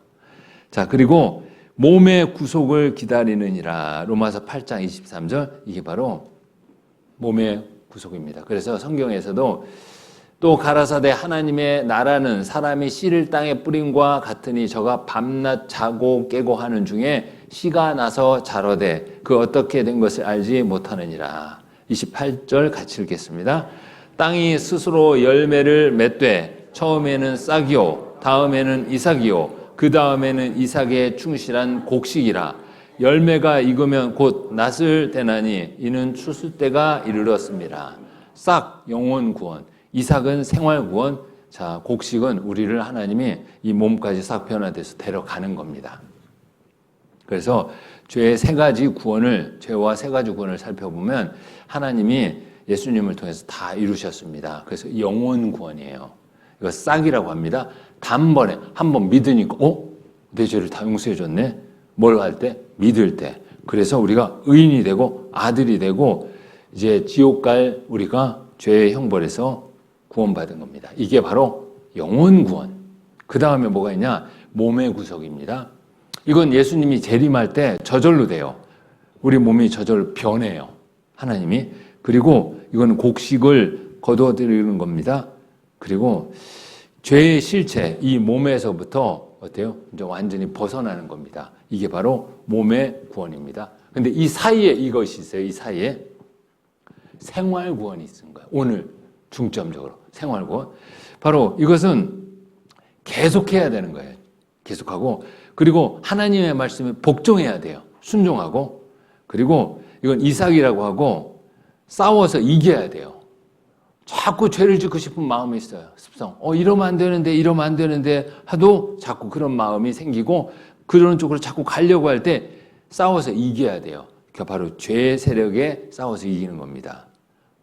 자, 그리고 몸의 구속을 기다리느니라. 로마서 8장 23절. 이게 바로 몸의 구속입니다. 그래서 성경에서도 또 가라사대 하나님의 나라는 사람이 씨를 땅에 뿌림과 같으니 저가 밤낮 자고 깨고 하는 중에 씨가 나서 자라되 그 어떻게 된 것을 알지 못하느니라. 28절 같이 읽겠습니다. 땅이 스스로 열매를 맺되 처음에는 싹이요 다음에는 이삭이요 그 다음에는 이삭에 충실한 곡식이라. 열매가 익으면 곧 낫을 대나니 이는 추수 때가 이르렀습니다. 싹 영혼 구원, 이삭은 생활 구원, 자 곡식은 우리를 하나님이 이 몸까지 싹 변화돼서 데려가는 겁니다. 그래서 죄의 세 가지 구원을, 죄와 세 가지 구원을 살펴보면 하나님이 예수님을 통해서 다 이루셨습니다. 그래서 영혼 구원이에요. 이거 싹이라고 합니다. 단번에 한 번 믿으니까 내 죄를 다 용서해 줬네. 뭘 할 때? 믿을 때. 그래서 우리가 의인이 되고 아들이 되고 이제 지옥 갈 우리가 죄의 형벌에서 구원받은 겁니다. 이게 바로 영혼 구원. 그 다음에 뭐가 있냐? 몸의 구속입니다. 이건 예수님이 재림할 때 저절로 돼요. 우리 몸이 저절로 변해요. 하나님이. 그리고 이건 곡식을 거두어드리는 겁니다. 그리고 죄의 실체, 이 몸에서부터 어때요? 이제 완전히 벗어나는 겁니다. 이게 바로 몸의 구원입니다. 근데 이 사이에 이것이 있어요. 이 사이에 생활 구원이 있는 거예요. 오늘 중점적으로 생활 구원. 바로 이것은 계속해야 되는 거예요. 계속하고 그리고 하나님의 말씀에 복종해야 돼요. 순종하고 그리고 이건 이삭이라고 하고 싸워서 이겨야 돼요. 자꾸 죄를 짓고 싶은 마음이 있어요. 습성. 이러면 안 되는데 하도 자꾸 그런 마음이 생기고 그런 쪽으로 자꾸 가려고 할 때 싸워서 이겨야 돼요. 그러니까 바로 죄의 세력에 싸워서 이기는 겁니다.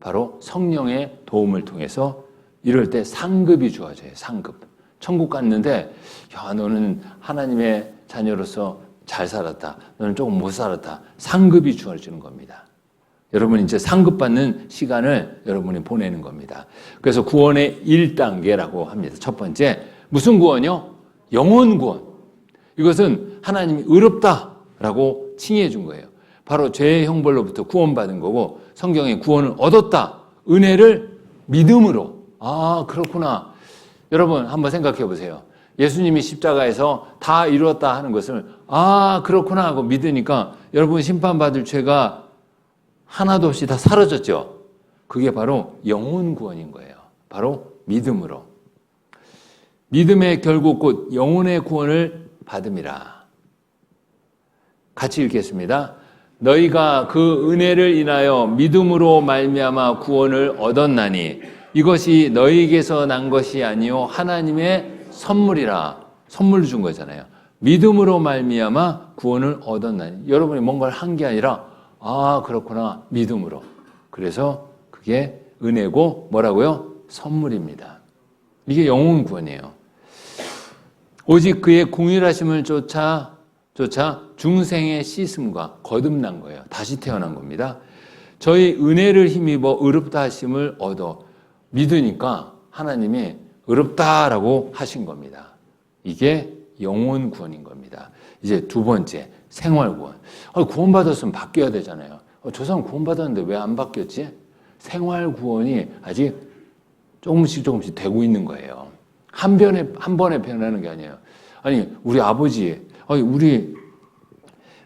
바로 성령의 도움을 통해서 이럴 때 상급이 주어져요. 상급. 천국 갔는데 야 너는 하나님의 자녀로서 잘 살았다. 너는 조금 못 살았다. 상급이 주어지는 겁니다. 여러분이 이제 상급받는 시간을 여러분이 보내는 겁니다. 그래서 구원의 1단계라고 합니다. 첫 번째, 무슨 구원이요? 영혼 구원. 이것은 하나님이 의롭다라고 칭해 준 거예요. 바로 죄의 형벌로부터 구원받은 거고 성경에 구원을 얻었다. 은혜를 믿음으로. 아, 그렇구나. 여러분 한번 생각해 보세요. 예수님이 십자가에서 다 이루었다 하는 것을 아, 그렇구나 하고 믿으니까 여러분 심판받을 죄가 하나도 없이 다 사라졌죠. 그게 바로 영혼 구원인 거예요. 바로 믿음으로. 믿음의 결국 곧 영혼의 구원을 받음이라. 같이 읽겠습니다. 너희가 그 은혜를 인하여 믿음으로 말미암아 구원을 얻었나니 이것이 너희에게서 난 것이 아니요 하나님의 선물이라. 선물을 준 거잖아요. 믿음으로 말미암아 구원을 얻었나니. 여러분이 뭔가를 한 게 아니라 아, 그렇구나. 믿음으로. 그래서 그게 은혜고 뭐라고요? 선물입니다. 이게 영혼 구원이에요. 오직 그의 공의하심을 쫓아 중생의 씻음과 거듭난 거예요. 다시 태어난 겁니다. 저희 은혜를 힘입어 의롭다 하심을 얻어 믿으니까 하나님이 의롭다라고 하신 겁니다. 이게 영혼 구원인 겁니다. 이제 두 번째, 생활 구원. 구원받았으면 바뀌어야 되잖아요. 저 사람 구원받았는데 왜 안 바뀌었지? 생활 구원이 아직 조금씩 되고 있는 거예요. 한 번에 변하는 게 아니에요. 아니, 우리 아버지, 우리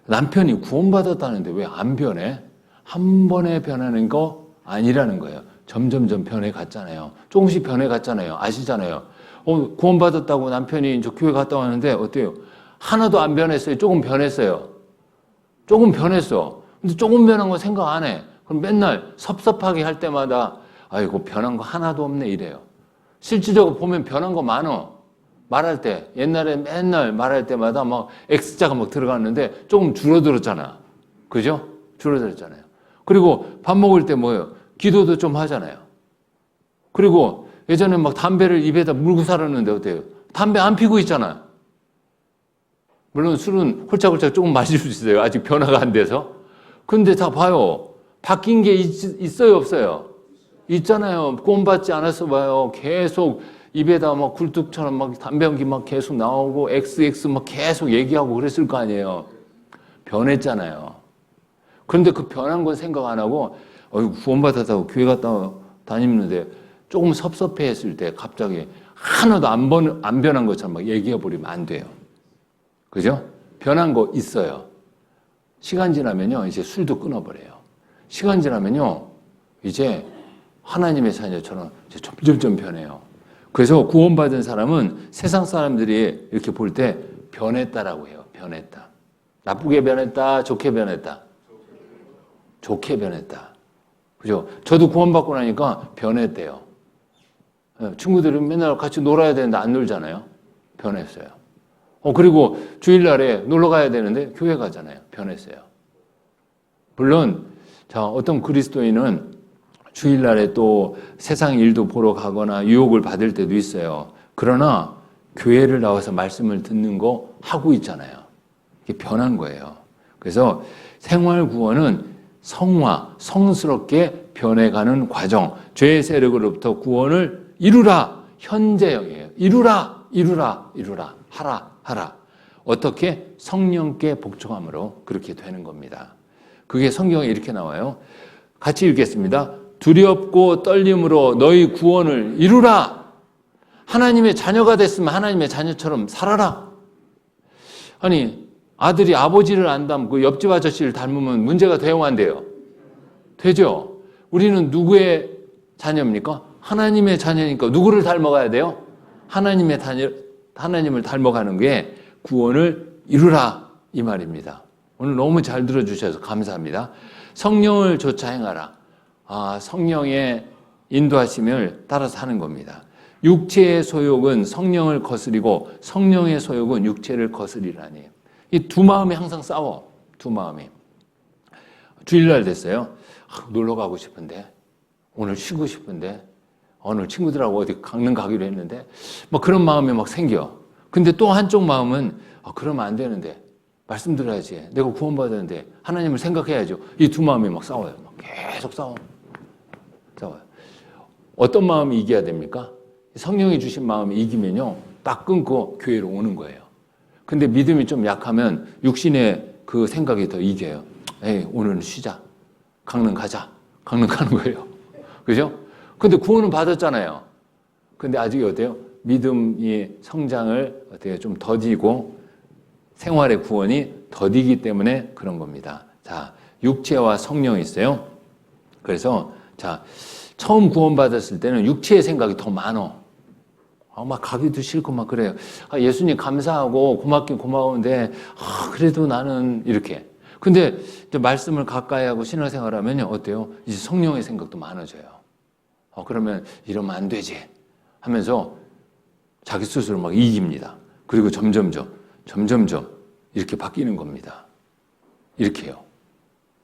남편이 구원받았다는데 왜 안 변해? 한 번에 변하는 거 아니라는 거예요. 점점점 변해갔잖아요. 조금씩 변해갔잖아요. 아시잖아요. 구원받았다고 남편이 저 교회 갔다 왔는데 어때요? 하나도 안 변했어요. 조금 변했어요. 조금 변했어. 근데 조금 변한 거 생각 안 해. 그럼 맨날 섭섭하게 할 때마다 아이고 변한 거 하나도 없네 이래요. 실질적으로 보면 변한 거 많어. 말할 때 옛날에 맨날 말할 때마다 막 X자가 막 들어갔는데 조금 줄어들었잖아. 그죠? 줄어들었잖아요. 그리고 밥 먹을 때 뭐예요? 기도도 좀 하잖아요. 그리고 예전에 막 담배를 입에다 물고 살았는데 어때요? 담배 안 피고 있잖아. 물론 술은 홀짝홀짝 조금 마실 수 있어요. 아직 변화가 안 돼서. 근데 다 봐요. 바뀐 게 있어요, 없어요? 있잖아요. 구원받지 않았어 봐요. 계속 입에다 막 굴뚝처럼 막 담배 연기 막 계속 나오고 XX 막 계속 얘기하고 그랬을 거 아니에요. 변했잖아요. 그런데 그 변한 건 생각 안 하고 구원받았다고 교회 갔다 다니는데 조금 섭섭해 했을 때 갑자기 하나도 안 변한 것처럼 막 얘기해 버리면 안 돼요. 그죠? 변한 거 있어요. 시간 지나면요, 이제 술도 끊어버려요. 시간 지나면요, 이제 하나님의 자녀처럼 이제 점점 변해요. 그래서 구원받은 사람은 세상 사람들이 이렇게 볼 때 변했다라고 해요. 변했다. 나쁘게 변했다, 좋게 변했다. 좋게 변했다. 그죠? 저도 구원받고 나니까 변했대요. 친구들이 맨날 같이 놀아야 되는데 안 놀잖아요. 변했어요. 그리고 주일날에 놀러 가야 되는데 교회 가잖아요. 변했어요. 물론, 어떤 그리스도인은 주일날에 또 세상 일도 보러 가거나 유혹을 받을 때도 있어요. 그러나 교회를 나와서 말씀을 듣는 거 하고 있잖아요. 이게 변한 거예요. 그래서 생활 구원은 성화, 성스럽게 변해가는 과정, 죄의 세력으로부터 구원을 이루라, 현재형이에요. 이루라, 하라. 어떻게? 성령께 복종함으로 그렇게 되는 겁니다. 그게 성경에 이렇게 나와요. 같이 읽겠습니다. 두렵고 떨림으로 너희 구원을 이루라. 하나님의 자녀가 됐으면 하나님의 자녀처럼 살아라. 아니, 아들이 아버지를 안 닮고 옆집 아저씨를 닮으면 문제가 돼요, 안 돼요? 되죠. 우리는 누구의 자녀입니까? 하나님의 자녀니까 누구를 닮아가야 돼요? 하나님을 닮아가는 게 구원을 이루라 이 말입니다. 오늘 너무 잘 들어주셔서 감사합니다. 성령을 조차 행하라. 성령의 인도하심을 따라서 하는 겁니다. 육체의 소욕은 성령을 거스리고 성령의 소욕은 육체를 거스리라니. 이 두 마음이 항상 싸워. 두 마음이. 주일날 됐어요. 놀러 가고 싶은데, 오늘 쉬고 싶은데, 오늘 친구들하고 어디 강릉 가기로 했는데, 막 그런 마음이 막 생겨. 근데 또 한쪽 마음은 그러면 안 되는데, 말씀 들어야지. 내가 구원받았는데 하나님을 생각해야죠. 이 두 마음이 막 싸워요. 막 계속 싸워요. 어떤 마음이 이겨야 됩니까? 성령이 주신 마음이 이기면요, 딱 끊고 교회로 오는 거예요. 근데 믿음이 좀 약하면 육신의 그 생각이 더 이겨요. 오늘은 쉬자. 강릉 가자. 강릉 가는 거예요. 그죠? 근데 구원은 받았잖아요. 근데 아직 어때요? 믿음이 성장을 어떻게 좀 더디고 생활의 구원이 더디기 때문에 그런 겁니다. 자, 육체와 성령이 있어요. 그래서 처음 구원받았을 때는 육체의 생각이 더 많어. 막 가기도 싫고 막 그래요. 예수님 감사하고 고맙긴 고마운데 그래도 나는 이렇게. 근데 이제 말씀을 가까이 하고 신앙생활하면 어때요? 이제 성령의 생각도 많아져요. 그러면 이러면 안 되지 하면서 자기 스스로 막 이깁니다. 그리고 점점점 이렇게 바뀌는 겁니다. 이렇게요.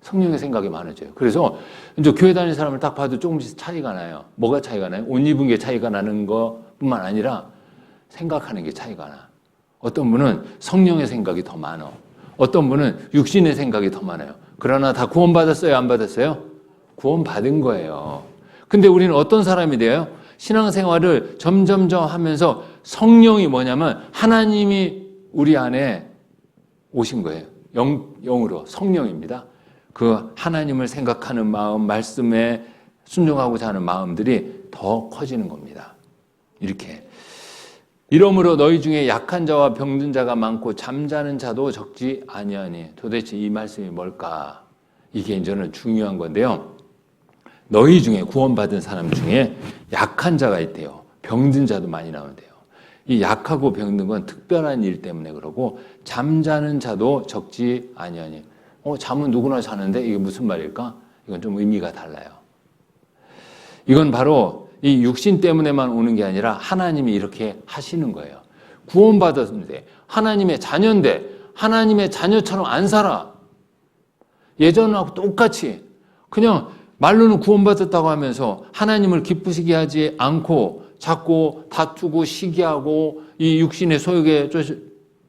성령의 생각이 많아져요. 그래서 이제 교회 다니는 사람을 딱 봐도 조금씩 차이가 나요. 뭐가 차이가 나요? 옷 입은 게 차이가 나는 것뿐만 아니라 생각하는 게 차이가 나. 어떤 분은 성령의 생각이 더 많아. 어떤 분은 육신의 생각이 더 많아요. 그러나 다 구원받았어요? 안 받았어요? 구원받은 거예요. 근데 우리는 어떤 사람이 돼요? 신앙생활을 점점점 하면서 성령이 뭐냐면 하나님이 우리 안에 오신 거예요. 영으로 성령입니다. 그 하나님을 생각하는 마음, 말씀에 순종하고자 하는 마음들이 더 커지는 겁니다. 이렇게. 이러므로 너희 중에 약한 자와 병든 자가 많고 잠자는 자도 적지 아니하니. 도대체 이 말씀이 뭘까? 이게 이제는 중요한 건데요. 너희 중에 구원받은 사람 중에 약한 자가 있대요. 병든 자도 많이 나온대요. 이 약하고 병든 건 특별한 일 때문에 그러고 잠자는 자도 적지 아니하니. 잠은 누구나 자는데 이게 무슨 말일까? 이건 좀 의미가 달라요. 이건 바로 이 육신 때문에만 오는 게 아니라 하나님이 이렇게 하시는 거예요. 구원받았는데 하나님의 자녀인데 하나님의 자녀처럼 안 살아. 예전하고 똑같이 그냥 말로는 구원받았다고 하면서 하나님을 기쁘시게 하지 않고 자꾸 다투고 시기하고 이 육신의 소욕에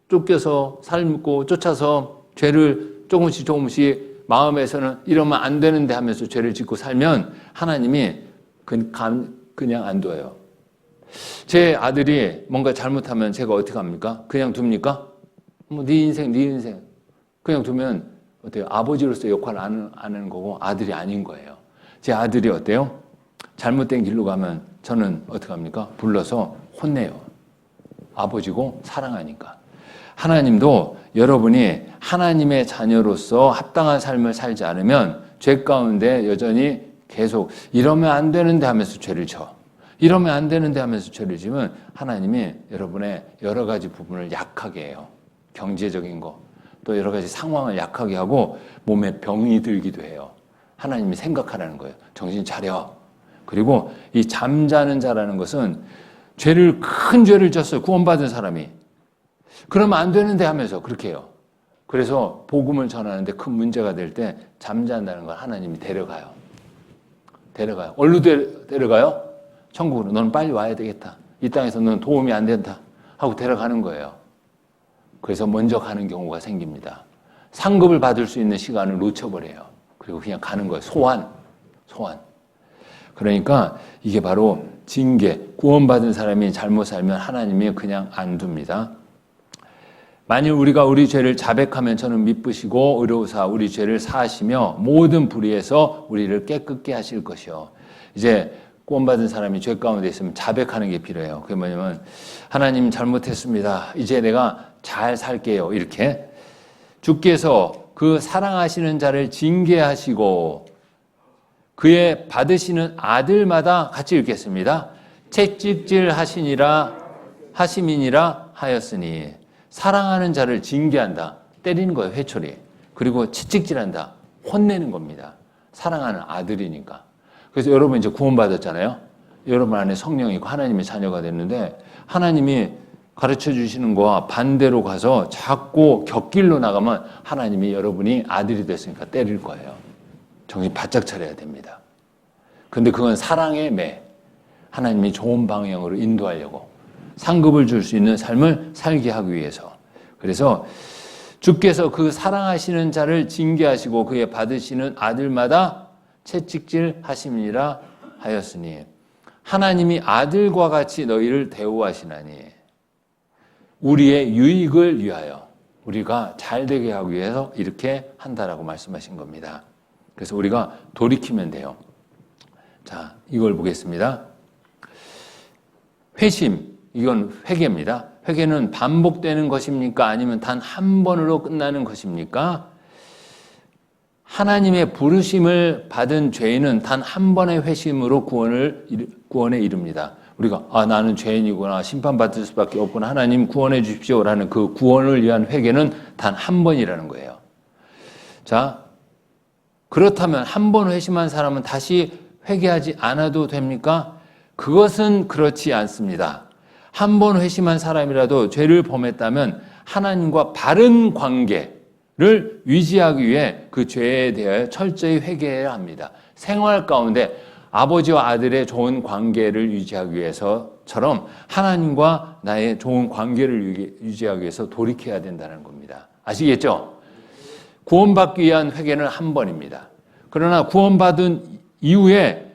쫓겨서 삶고 쫓아서 죄를 조금씩 마음에서는 이러면 안 되는데 하면서 죄를 짓고 살면 하나님이 그냥 안 둬요. 제 아들이 뭔가 잘못하면 제가 어떻게 합니까? 그냥 둡니까? 네 인생 그냥 두면 어때요? 아버지로서 역할을 안 하는 거고 아들이 아닌 거예요. 제 아들이 어때요? 잘못된 길로 가면 저는 어떻게 합니까? 불러서 혼내요. 아버지고 사랑하니까. 하나님도 여러분이 하나님의 자녀로서 합당한 삶을 살지 않으면 죄 가운데 여전히 계속 이러면 안 되는데 하면서 죄를 져. 이러면 안 되는데 하면서 죄를 지면 하나님이 여러분의 여러 가지 부분을 약하게 해요. 경제적인 거, 또 여러 가지 상황을 약하게 하고 몸에 병이 들기도 해요. 하나님이 생각하라는 거예요. 정신 차려. 그리고 이 잠자는 자라는 것은 큰 죄를 졌어요. 구원받은 사람이. 그러면 안 되는데 하면서 그렇게 해요. 그래서 복음을 전하는데 큰 문제가 될 때 잠잔다는 걸 하나님이 데려가요. 어디로 데려가요? 천국으로. 너는 빨리 와야 되겠다. 이 땅에서 너는 도움이 안 된다. 하고 데려가는 거예요. 그래서 먼저 가는 경우가 생깁니다. 상급을 받을 수 있는 시간을 놓쳐버려요. 그리고 그냥 가는 거예요. 소환. 그러니까 이게 바로 징계. 구원받은 사람이 잘못 살면 하나님이 그냥 안 둡니다. 만일 우리가 우리 죄를 자백하면 저는 미쁘시고 의로우사 우리 죄를 사하시며 모든 불의에서 우리를 깨끗게 하실 것이요. 이제 구원받은 사람이 죄 가운데 있으면 자백하는 게 필요해요. 그게 뭐냐면 하나님 잘못했습니다. 이제 내가 잘 살게요. 이렇게 주께서 그 사랑하시는 자를 징계하시고 그의 받으시는 아들마다 같이 읽겠습니다. 채찍질 하심이니라 하였으니 사랑하는 자를 징계한다. 때리는 거예요. 회초리. 그리고 채찍질한다. 혼내는 겁니다. 사랑하는 아들이니까. 그래서 여러분 이제 구원받았잖아요. 여러분 안에 성령이 있고 하나님의 자녀가 됐는데 하나님이 가르쳐 주시는 거와 반대로 가서 자꾸 곁길로 나가면 하나님이 여러분이 아들이 됐으니까 때릴 거예요. 정신 바짝 차려야 됩니다. 근데 그건 사랑의 매. 하나님이 좋은 방향으로 인도하려고 상급을 줄 수 있는 삶을 살게 하기 위해서. 그래서 주께서 그 사랑하시는 자를 징계하시고 그의 받으시는 아들마다 채찍질 하심이니라 하였으니 하나님이 아들과 같이 너희를 대우하시나니 우리의 유익을 위하여 우리가 잘 되게 하기 위해서 이렇게 한다라고 말씀하신 겁니다. 그래서 우리가 돌이키면 돼요. 자, 이걸 보겠습니다. 회심, 이건 회개입니다. 회개는 반복되는 것입니까? 아니면 단 한 번으로 끝나는 것입니까? 하나님의 부르심을 받은 죄인은 단 한 번의 회심으로 구원에 이릅니다. 우리가 나는 죄인이구나, 심판받을 수밖에 없구나, 하나님 구원해 주십시오라는 그 구원을 위한 회개는 단 한 번이라는 거예요. 자, 그렇다면 한 번 회심한 사람은 다시 회개하지 않아도 됩니까? 그것은 그렇지 않습니다. 한 번 회심한 사람이라도 죄를 범했다면 하나님과 바른 관계를 유지하기 위해 그 죄에 대하여 철저히 회개해야 합니다. 생활 가운데 아버지와 아들의 좋은 관계를 유지하기 위해서처럼 하나님과 나의 좋은 관계를 유지하기 위해서 돌이켜야 된다는 겁니다. 아시겠죠? 구원받기 위한 회개는 한 번입니다. 그러나 구원받은 이후에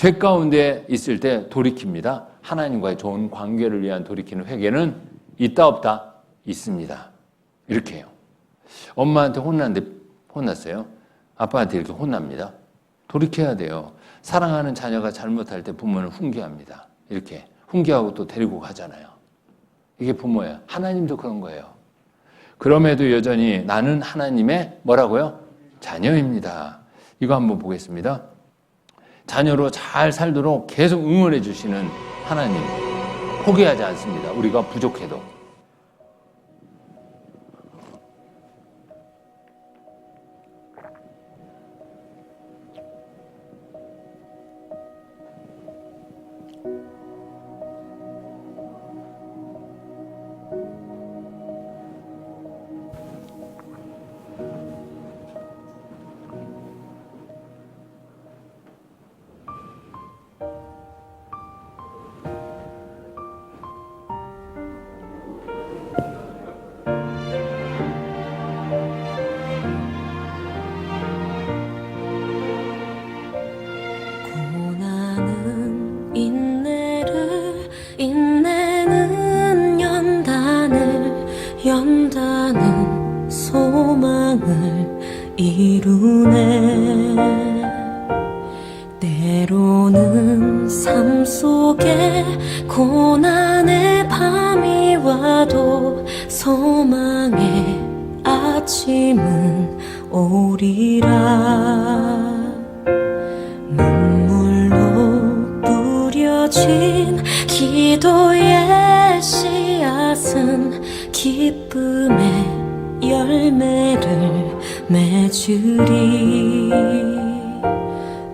죄 가운데 있을 때 돌이킵니다. 하나님과의 좋은 관계를 위한 돌이키는 회개는 있다 없다? 있습니다. 이렇게 해요. 엄마한테 혼났는데 혼났어요. 아빠한테 이렇게 혼납니다. 돌이켜야 돼요. 사랑하는 자녀가 잘못할 때 부모는 훈계합니다. 이렇게 훈계하고 또 데리고 가잖아요. 이게 부모예요. 하나님도 그런 거예요. 그럼에도 여전히 나는 하나님의 뭐라고요? 자녀입니다. 이거 한번 보겠습니다. 자녀로 잘 살도록 계속 응원해 주시는 하나님, 포기하지 않습니다. 우리가 부족해도. 연다는 소망을 이루네. 때로는 삶 속에 고난의 밤이 와도 소망의 아침은 오리라. 눈물로 뿌려진 기도의 씨앗은 기쁨의 열매를 맺으리.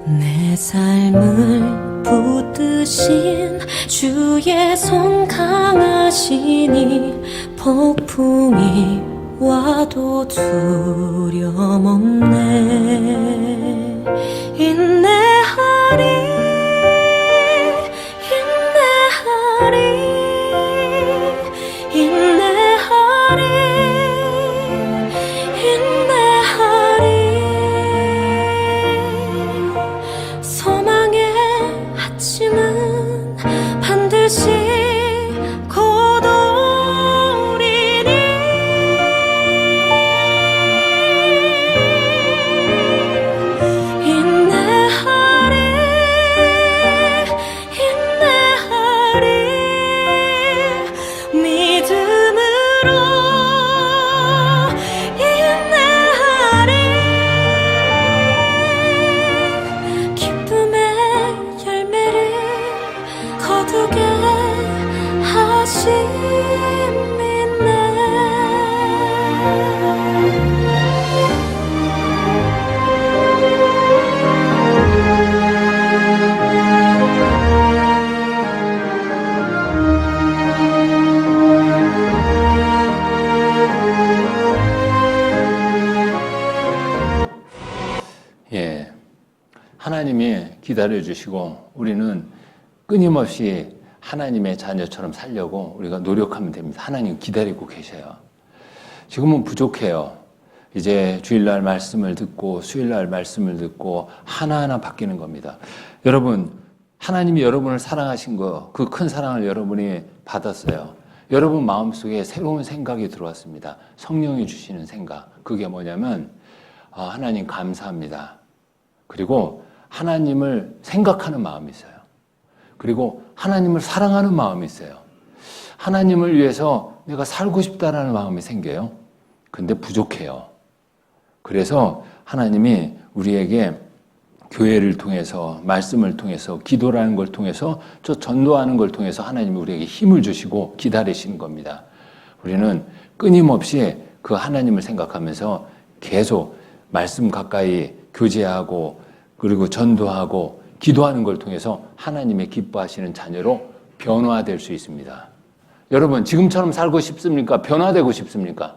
내 삶을 붙드신 주의 손 강하시니 폭풍이 와도 두려움 없네. 인내하리, 인내하리, 인내하리, 인내하리. 소망의 아침은 반드시 곧 오리니. 인내하리, 인내하리, 믿음으로 인내하리. 기쁨의 열매를 거두게 하심이네. 예, 하나님이 기다려주시고 우리는 끊임없이 하나님의 자녀처럼 살려고 우리가 노력하면 됩니다. 하나님 기다리고 계셔요. 지금은 부족해요. 이제 주일날 말씀을 듣고 수요일날 말씀을 듣고 하나하나 바뀌는 겁니다. 여러분, 하나님이 여러분을 사랑하신 거, 그 큰 사랑을 여러분이 받았어요. 여러분 마음속에 새로운 생각이 들어왔습니다. 성령이 주시는 생각. 그게 뭐냐면 하나님 감사합니다. 그리고 하나님을 생각하는 마음이 있어요. 그리고 하나님을 사랑하는 마음이 있어요. 하나님을 위해서 내가 살고 싶다라는 마음이 생겨요. 근데 부족해요. 그래서 하나님이 우리에게 교회를 통해서, 말씀을 통해서, 기도라는 걸 통해서, 저 전도하는 걸 통해서 하나님이 우리에게 힘을 주시고 기다리시는 겁니다. 우리는 끊임없이 그 하나님을 생각하면서 계속 말씀 가까이 교제하고 그리고 전도하고 기도하는 걸 통해서 하나님의 기뻐하시는 자녀로 변화될 수 있습니다. 여러분, 지금처럼 살고 싶습니까? 변화되고 싶습니까?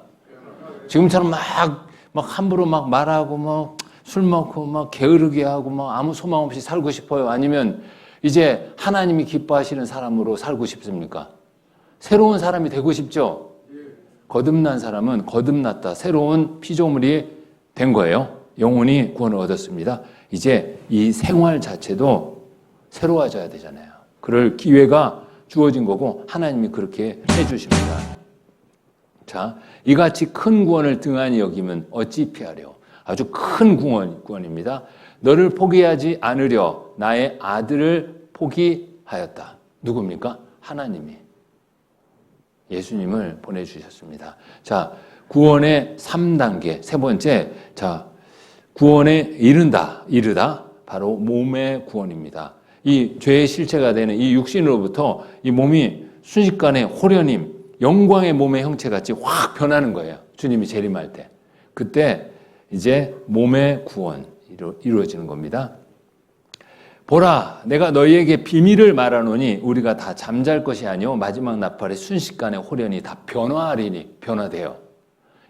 지금처럼 막 함부로 막 말하고 막 술 먹고 막 게으르게 하고 막 아무 소망 없이 살고 싶어요? 아니면 이제 하나님이 기뻐하시는 사람으로 살고 싶습니까? 새로운 사람이 되고 싶죠? 거듭난 사람은 거듭났다. 새로운 피조물이 된 거예요. 영혼이 구원을 얻었습니다. 이제 이 생활 자체도 새로워져야 되잖아요. 그럴 기회가 주어진 거고 하나님이 그렇게 해주십니다. 자, 이같이 큰 구원을 등한히 여기면 어찌 피하려. 아주 큰 구원입니다. 너를 포기하지 않으려 나의 아들을 포기하였다. 누굽니까? 하나님이. 예수님을 보내주셨습니다. 자, 구원의 3단계. 세 번째, 자, 구원에 이르다. 바로 몸의 구원입니다. 이 죄의 실체가 되는 이 육신으로부터 이 몸이 순식간에 호련임, 영광의 몸의 형체같이 확 변하는 거예요. 주님이 재림할 때. 그때 이제 몸의 구원이 이루어지는 겁니다. 보라, 내가 너희에게 비밀을 말하노니 우리가 다 잠잘 것이 아니요 마지막 나팔에 순식간에 호련히 다 변화하리니. 변화돼요.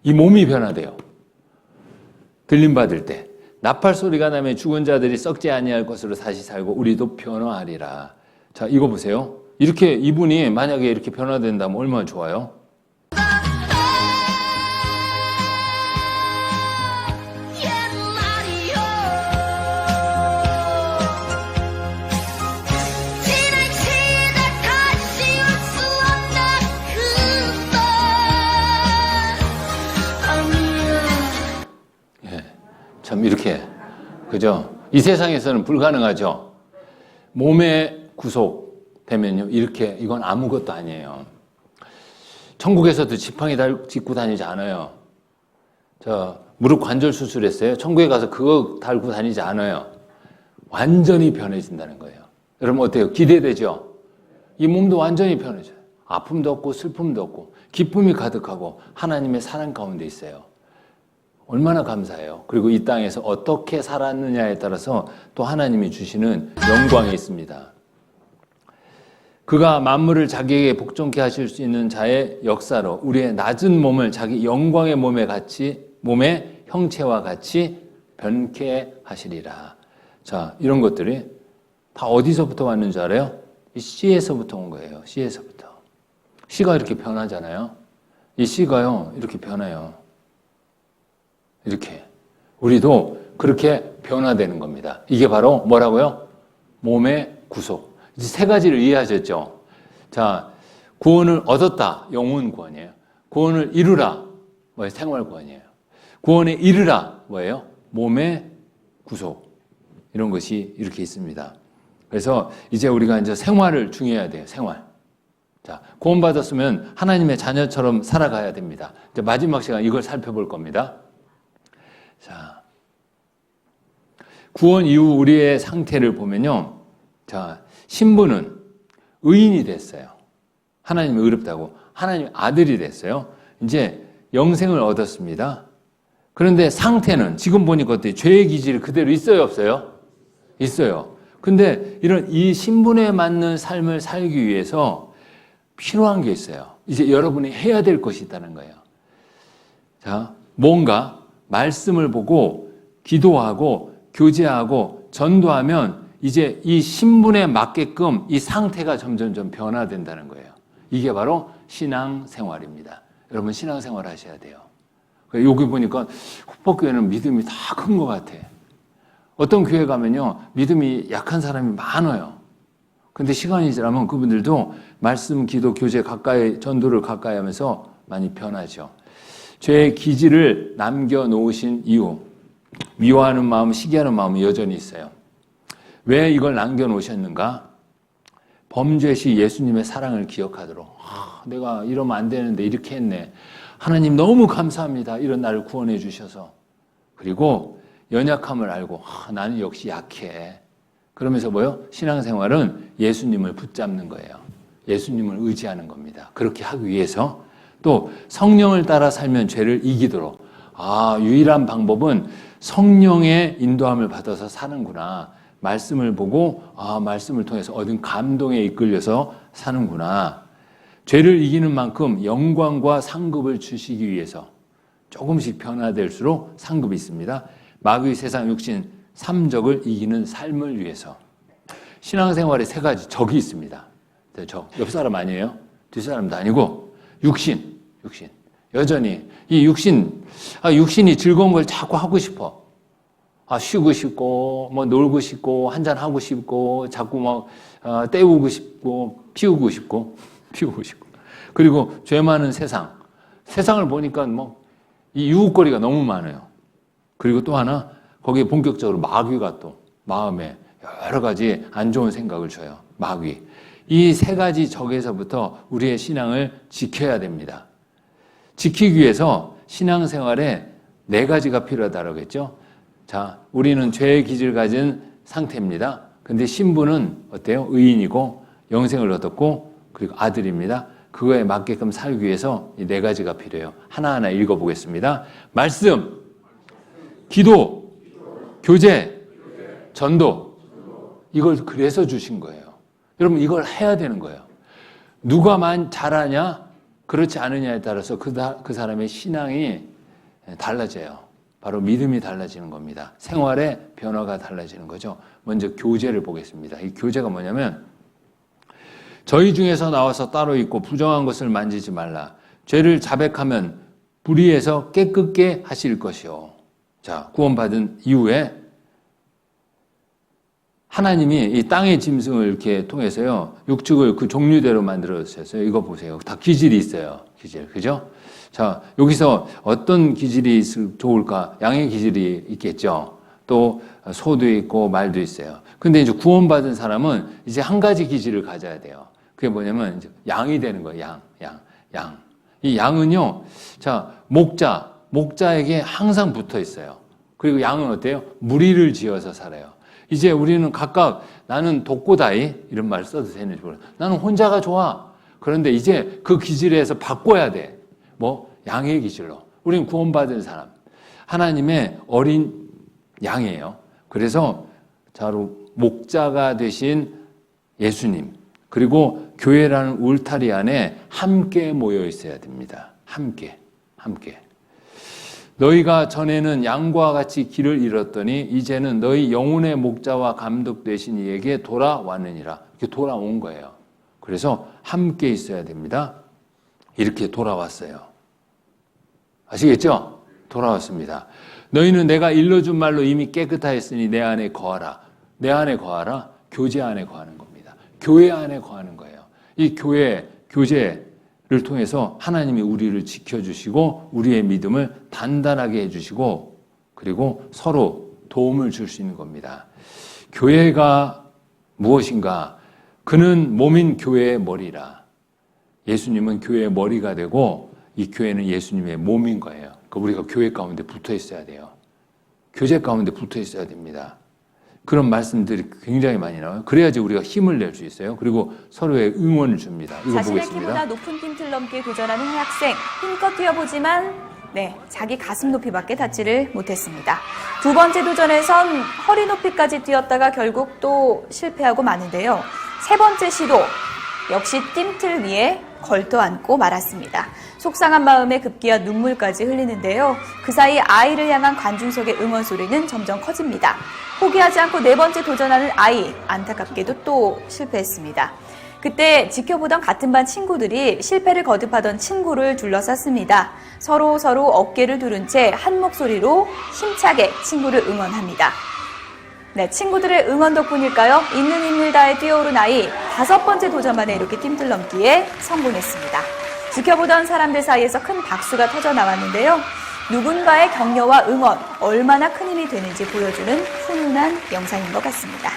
이 몸이 변화돼요. 들림받을 때 나팔 소리가 나면 죽은 자들이 썩지 아니할 것으로 다시 살고 우리도 변화하리라. 자, 이거 보세요. 이렇게 이분이 만약에 이렇게 변화된다면 얼마나 좋아요? 참 이렇게, 그죠? 이 세상에서는 불가능하죠. 몸의 구속되면요, 이렇게, 이건 아무것도 아니에요. 천국에서도 지팡이 짚고 다니지 않아요. 무릎 관절 수술했어요. 천국에 가서 그거 달고 다니지 않아요. 완전히 변해진다는 거예요. 여러분 어때요? 기대되죠? 이 몸도 완전히 변해져요. 아픔도 없고 슬픔도 없고 기쁨이 가득하고 하나님의 사랑 가운데 있어요. 얼마나 감사해요. 그리고 이 땅에서 어떻게 살았느냐에 따라서 또 하나님이 주시는 영광이 있습니다. 그가 만물을 자기에게 복종케 하실 수 있는 자의 역사로 우리의 낮은 몸을 자기 영광의 몸의 형체와 같이 변케 하시리라. 자, 이런 것들이 다 어디서부터 왔는 줄 알아요? 이 씨에서부터 온 거예요. 씨에서부터. 씨가 이렇게 변하잖아요. 이 씨가요, 이렇게 변해요. 이렇게. 우리도 그렇게 변화되는 겁니다. 이게 바로 뭐라고요? 몸의 구속. 이제 세 가지를 이해하셨죠? 자, 구원을 얻었다. 영혼 구원이에요. 구원을 이루라. 뭐예요? 생활 구원이에요. 구원에 이르라. 뭐예요? 몸의 구속. 이런 것이 이렇게 있습니다. 그래서 이제 우리가 이제 생활을 중요해야 돼요. 생활. 자, 구원받았으면 하나님의 자녀처럼 살아가야 됩니다. 이제 마지막 시간 이걸 살펴볼 겁니다. 자, 구원 이후 우리의 상태를 보면요. 자, 신부는 의인이 됐어요. 하나님이 의롭다고. 하나님의 아들이 됐어요. 이제 영생을 얻었습니다. 그런데 상태는 지금 보니까 어때요? 죄의 기질이 그대로 있어요, 없어요? 있어요. 근데 이런 이 신분에 맞는 삶을 살기 위해서 필요한 게 있어요. 이제 여러분이 해야 될 것이 있다는 거예요. 자, 뭔가 말씀을 보고 기도하고 교제하고 전도하면 이제 이 신분에 맞게끔 이 상태가 점점점 변화된다는 거예요. 이게 바로 신앙생활입니다. 여러분 신앙생활 하셔야 돼요. 여기 보니까 후법교회는 믿음이 다 큰 것 같아. 어떤 교회 가면요, 믿음이 약한 사람이 많아요. 근데 시간이 지나면 그분들도 말씀, 기도, 교제 가까이, 전도를 가까이 하면서 많이 변하죠. 죄의 기질을 남겨놓으신 이유, 미워하는 마음, 시기하는 마음이 여전히 있어요. 왜 이걸 남겨놓으셨는가? 범죄 시 예수님의 사랑을 기억하도록. 내가 이러면 안 되는데 이렇게 했네. 하나님 너무 감사합니다. 이런 나를 구원해 주셔서. 그리고 연약함을 알고 나는 역시 약해. 그러면서 뭐요? 신앙생활은 예수님을 붙잡는 거예요. 예수님을 의지하는 겁니다. 그렇게 하기 위해서 또 성령을 따라 살면 죄를 이기도록. 유일한 방법은 성령의 인도함을 받아서 사는구나. 말씀을 보고 말씀을 통해서 얻은 감동에 이끌려서 사는구나. 죄를 이기는 만큼 영광과 상급을 주시기 위해서 조금씩 변화될수록 상급이 있습니다. 마귀의 세상 육신 3적을 이기는 삶을 위해서. 신앙생활에 세 가지 적이 있습니다. 적. 옆 사람 아니에요? 뒷 사람도 아니고 육신. 여전히 이 육신이 즐거운 걸 자꾸 하고 싶어. 쉬고 싶고, 뭐 놀고 싶고, 한잔 하고 싶고, 자꾸 막 때우고 싶고, 피우고 싶고. 그리고 죄 많은 세상을 보니까 뭐 이 유혹거리가 너무 많아요. 그리고 또 하나 거기에 본격적으로 마귀가 또 마음에 여러 가지 안 좋은 생각을 줘요. 마귀. 이 세 가지 적에서부터 우리의 신앙을 지켜야 됩니다. 지키기 위해서 신앙생활에 네 가지가 필요하다고 했죠. 자, 우리는 죄의 기질을 가진 상태입니다. 근데 신부는 어때요? 의인이고 영생을 얻었고 그리고 아들입니다. 그거에 맞게끔 살기 위해서 이 네 가지가 필요해요. 하나하나 읽어보겠습니다. 말씀, 기도, 교제, 전도. 이걸 그래서 주신 거예요. 여러분 이걸 해야 되는 거예요. 누가 잘하냐 그렇지 않느냐에 따라서 그 사람의 신앙이 달라져요. 바로 믿음이 달라지는 겁니다. 생활의 변화가 달라지는 거죠. 먼저 교제를 보겠습니다. 이 교제가 뭐냐면 저희 중에서 나와서 따로 있고 부정한 것을 만지지 말라. 죄를 자백하면 불의에서 깨끗게 하실 것이요. 자, 구원받은 이후에 하나님이 이 땅의 짐승을 이렇게 통해서요, 육축을 그 종류대로 만들어 주셨어요. 이거 보세요. 다 기질이 있어요. 기질. 그죠? 자, 여기서 어떤 기질이 좋을까? 양의 기질이 있겠죠. 또 소도 있고 말도 있어요. 근데 이제 구원받은 사람은 이제 한 가지 기질을 가져야 돼요. 그게 뭐냐면 이제 양이 되는 거예요. 양. 이 양은요, 자, 목자에게 항상 붙어 있어요. 그리고 양은 어때요? 무리를 지어서 살아요. 이제 우리는 각각 나는 독고다이 이런 말 써도 되는지 몰라요. 나는 혼자가 좋아. 그런데 이제 그 기질에서 바꿔야 돼. 뭐 양의 기질로. 우리는 구원받은 사람. 하나님의 어린 양이에요. 그래서 자로 목자가 되신 예수님. 그리고 교회라는 울타리 안에 함께 모여 있어야 됩니다. 함께. 너희가 전에는 양과 같이 길을 잃었더니 이제는 너희 영혼의 목자와 감독 되신 이에게 돌아왔느니라. 이렇게 돌아온 거예요. 그래서 함께 있어야 됩니다. 이렇게 돌아왔어요. 아시겠죠? 돌아왔습니다. 너희는 내가 일러준 말로 이미 깨끗하였으니 내 안에 거하라. 내 안에 거하라. 교제 안에 거하는 겁니다. 교회 안에 거하는 거예요. 이 교제를 통해서 하나님이 우리를 지켜주시고 우리의 믿음을 단단하게 해주시고 그리고 서로 도움을 줄 수 있는 겁니다. 교회가 무엇인가? 그는 몸인 교회의 머리라. 예수님은 교회의 머리가 되고 이 교회는 예수님의 몸인 거예요. 그러니까 우리가 교회 가운데 붙어 있어야 돼요. 교제 가운데 붙어 있어야 됩니다. 그런 말씀들이 굉장히 많이 나와요. 그래야지 우리가 힘을 낼 수 있어요. 그리고 서로의 응원을 줍니다. 이거 자신의 보겠습니다. 키보다 높은 틴틀 넘기에 도전하는 학생. 힘껏 뛰어보지만 자기 가슴 높이밖에 닿지를 못했습니다. 두 번째 도전에선 허리 높이까지 뛰었다가 결국 또 실패하고 마는데요. 세 번째 시도 역시 틴틀 위에 걸터앉고 말았습니다. 속상한 마음에 급기야 눈물까지 흘리는데요. 그 사이 아이를 향한 관중석의 응원 소리는 점점 커집니다. 포기하지 않고 네 번째 도전하는 아이, 안타깝게도 또 실패했습니다. 그때 지켜보던 같은 반 친구들이 실패를 거듭하던 친구를 둘러쌌습니다. 서로 어깨를 두른 채 한 목소리로 힘차게 친구를 응원합니다. 친구들의 응원 덕분일까요? 있는 힘을 다해 뛰어오른 아이, 다섯 번째 도전 만에 이렇게 틴틀 넘기에 성공했습니다. 지켜보던 사람들 사이에서 큰 박수가 터져 나왔는데요. 누군가의 격려와 응원, 얼마나 큰 힘이 되는지 보여주는 훈훈한 영상인 것 같습니다.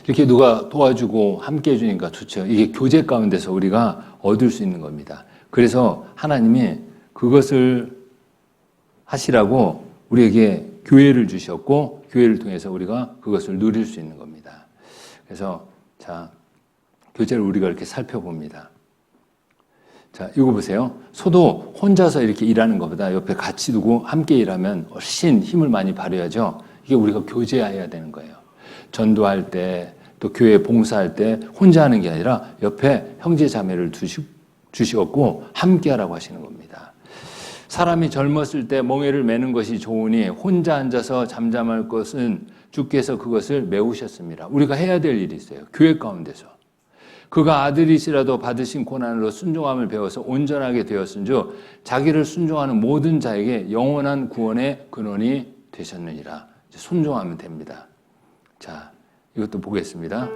이렇게 누가 도와주고 함께 해주니까 좋죠. 이게 교제 가운데서 우리가 얻을 수 있는 겁니다. 그래서 하나님이 그것을 하시라고 우리에게 교회를 주셨고 교회를 통해서 우리가 그것을 누릴 수 있는 겁니다. 그래서 자, 교제를 우리가 이렇게 살펴봅니다. 자, 이거 보세요. 소도 혼자서 이렇게 일하는 것보다 옆에 같이 두고 함께 일하면 훨씬 힘을 많이 발휘하죠. 이게 우리가 교제해야 되는 거예요. 전도할 때, 또 교회 봉사할 때 혼자 하는 게 아니라 옆에 형제 자매를 주시었고 함께 하라고 하시는 겁니다. 사람이 젊었을 때 멍에를 매는 것이 좋으니 혼자 앉아서 잠잠할 것은 주께서 그것을 메우셨습니다. 우리가 해야 될 일이 있어요. 교회 가운데서. 그가 아들이시라도 받으신 고난으로 순종함을 배워서 온전하게 되었은즉 자기를 순종하는 모든 자에게 영원한 구원의 근원이 되셨느니라. 순종하면 됩니다. 자, 이것도 보겠습니다.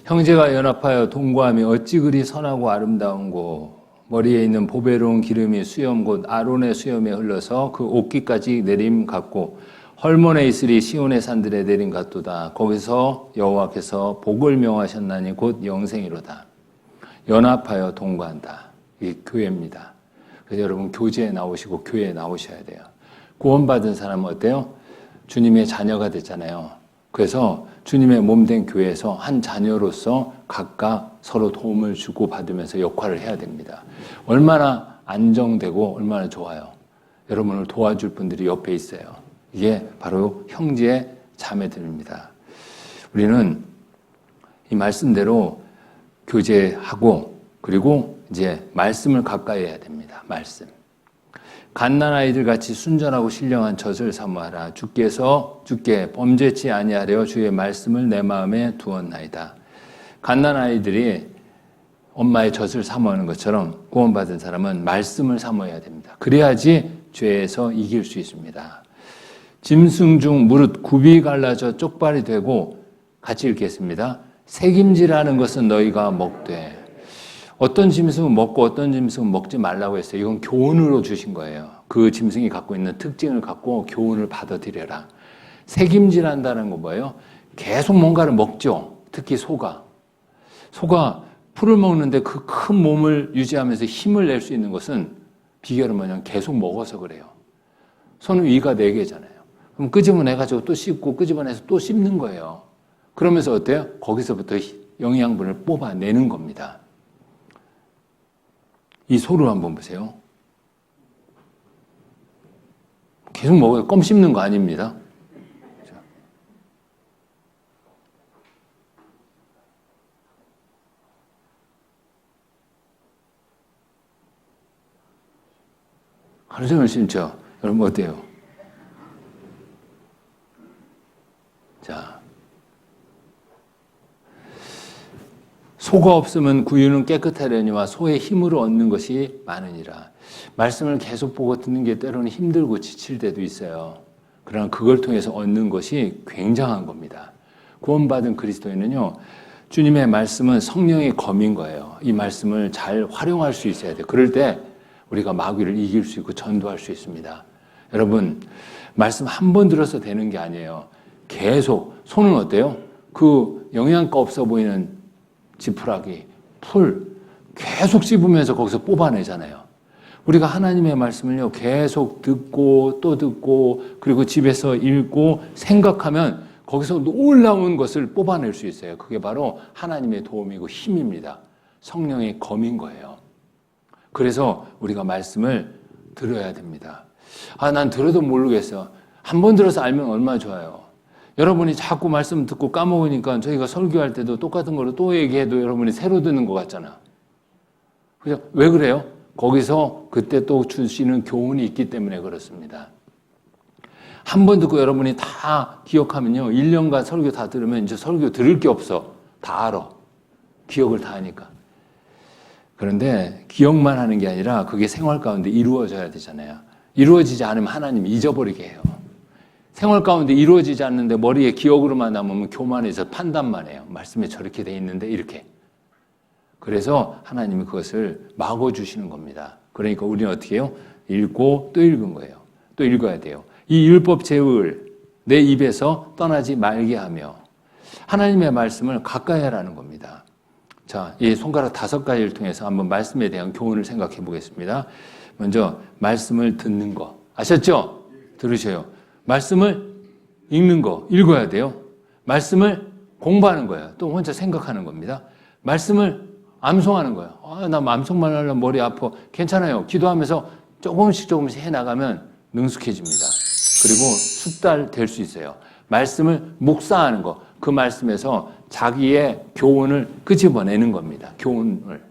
형제가 연합하여 동거함이 어찌 그리 선하고 아름다운고 머리에 있는 보배로운 기름이 수염 곧 아론의 수염에 흘러서 그 옷깃까지 내림 같고 헐몬에 있으리 시온의 산들에 내림 같도다. 거기서 여호와께서 복을 명하셨나니 곧 영생이로다. 연합하여 동거한다. 이게 교회입니다. 그래서 여러분 교제에 나오시고 교회에 나오셔야 돼요. 구원받은 사람은 어때요? 주님의 자녀가 됐잖아요. 그래서 주님의 몸된 교회에서 한 자녀로서 각각 서로 도움을 주고 받으면서 역할을 해야 됩니다. 얼마나 안정되고 얼마나 좋아요. 여러분을 도와줄 분들이 옆에 있어요. 이게 바로 형제 자매들입니다. 우리는 이 말씀대로 교제하고 그리고 이제 말씀을 가까이 해야 됩니다. 말씀. 갓난아이들 같이 순전하고 신령한 젖을 사모하라. 주께 범죄치 아니하려 주의 말씀을 내 마음에 두었나이다. 갓난아이들이 엄마의 젖을 사모하는 것처럼 구원받은 사람은 말씀을 사모해야 됩니다. 그래야지 죄에서 이길 수 있습니다. 짐승 중 무릇 굽이 갈라져 쪽발이 되고 같이 읽겠습니다. 새김질하는 것은 너희가 먹되. 어떤 짐승은 먹고 어떤 짐승은 먹지 말라고 했어요. 이건 교훈으로 주신 거예요. 그 짐승이 갖고 있는 특징을 갖고 교훈을 받아들여라. 새김질한다는 건 뭐예요? 계속 뭔가를 먹죠. 특히 소가. 소가 풀을 먹는데 그 큰 몸을 유지하면서 힘을 낼 수 있는 것은 비결은 뭐냐면 계속 먹어서 그래요. 소는 위가 4개잖아요. 그럼 끄집어내가지고 또 씹고 끄집어내서 또 씹는 거예요. 그러면서 어때요? 거기서부터 영양분을 뽑아내는 겁니다. 이 소를 한번 보세요. 계속 먹어요. 껌 씹는 거 아닙니다. 하루 종일 심죠. 여러분 어때요? 자, 소가 없으면 구유는 깨끗하려니와 소의 힘으로 얻는 것이 많으니라. 말씀을 계속 보고 듣는 게 때로는 힘들고 지칠 때도 있어요. 그러나 그걸 통해서 얻는 것이 굉장한 겁니다. 구원받은 그리스도인은요, 주님의 말씀은 성령의 검인 거예요. 이 말씀을 잘 활용할 수 있어야 돼요. 그럴 때 우리가 마귀를 이길 수 있고 전도할 수 있습니다. 여러분, 말씀 한 번 들어서 되는 게 아니에요. 계속. 소는 어때요? 그 영양가 없어 보이는 지푸라기, 풀 계속 씹으면서 거기서 뽑아내잖아요. 우리가 하나님의 말씀을요, 계속 듣고 또 듣고 그리고 집에서 읽고 생각하면 거기서 놀라운 것을 뽑아낼 수 있어요. 그게 바로 하나님의 도움이고 힘입니다. 성령의 검인 거예요. 그래서 우리가 말씀을 들어야 됩니다. 난 들어도 모르겠어. 한 번 들어서 알면 얼마나 좋아요. 여러분이 자꾸 말씀 듣고 까먹으니까 저희가 설교할 때도 똑같은 거로 또 얘기해도 여러분이 새로 듣는 것 같잖아. 그죠? 왜 그래요? 거기서 그때 또 주시는 교훈이 있기 때문에 그렇습니다. 한 번 듣고 여러분이 다 기억하면요, 1년간 설교 다 들으면 이제 설교 들을 게 없어. 다 알아. 기억을 다 하니까. 그런데 기억만 하는 게 아니라 그게 생활 가운데 이루어져야 되잖아요. 이루어지지 않으면 하나님이 잊어버리게 해요. 생활 가운데 이루어지지 않는데 머리에 기억으로만 남으면 교만해서 판단만 해요. 말씀에 저렇게 돼 있는데 이렇게. 그래서 하나님이 그것을 막아주시는 겁니다. 그러니까 우리는 어떻게 해요? 읽고 또 읽은 거예요. 또 읽어야 돼요. 이 율법 제을 내 입에서 떠나지 말게 하며 하나님의 말씀을 가까이 하라는 겁니다. 자, 이 손가락 5가지를 통해서 한번 말씀에 대한 교훈을 생각해 보겠습니다. 먼저 말씀을 듣는 거. 아셨죠? 들으셔요. 말씀을 읽는 거, 읽어야 돼요. 말씀을 공부하는 거예요. 또 혼자 생각하는 겁니다. 말씀을 암송하는 거예요. 나 암송만 하려면 머리 아파. 괜찮아요. 기도하면서 조금씩 해나가면 능숙해집니다. 그리고 숙달 될 수 있어요. 말씀을 묵상하는 거. 그 말씀에서 자기의 교훈을 끄집어내는 겁니다. 교훈을.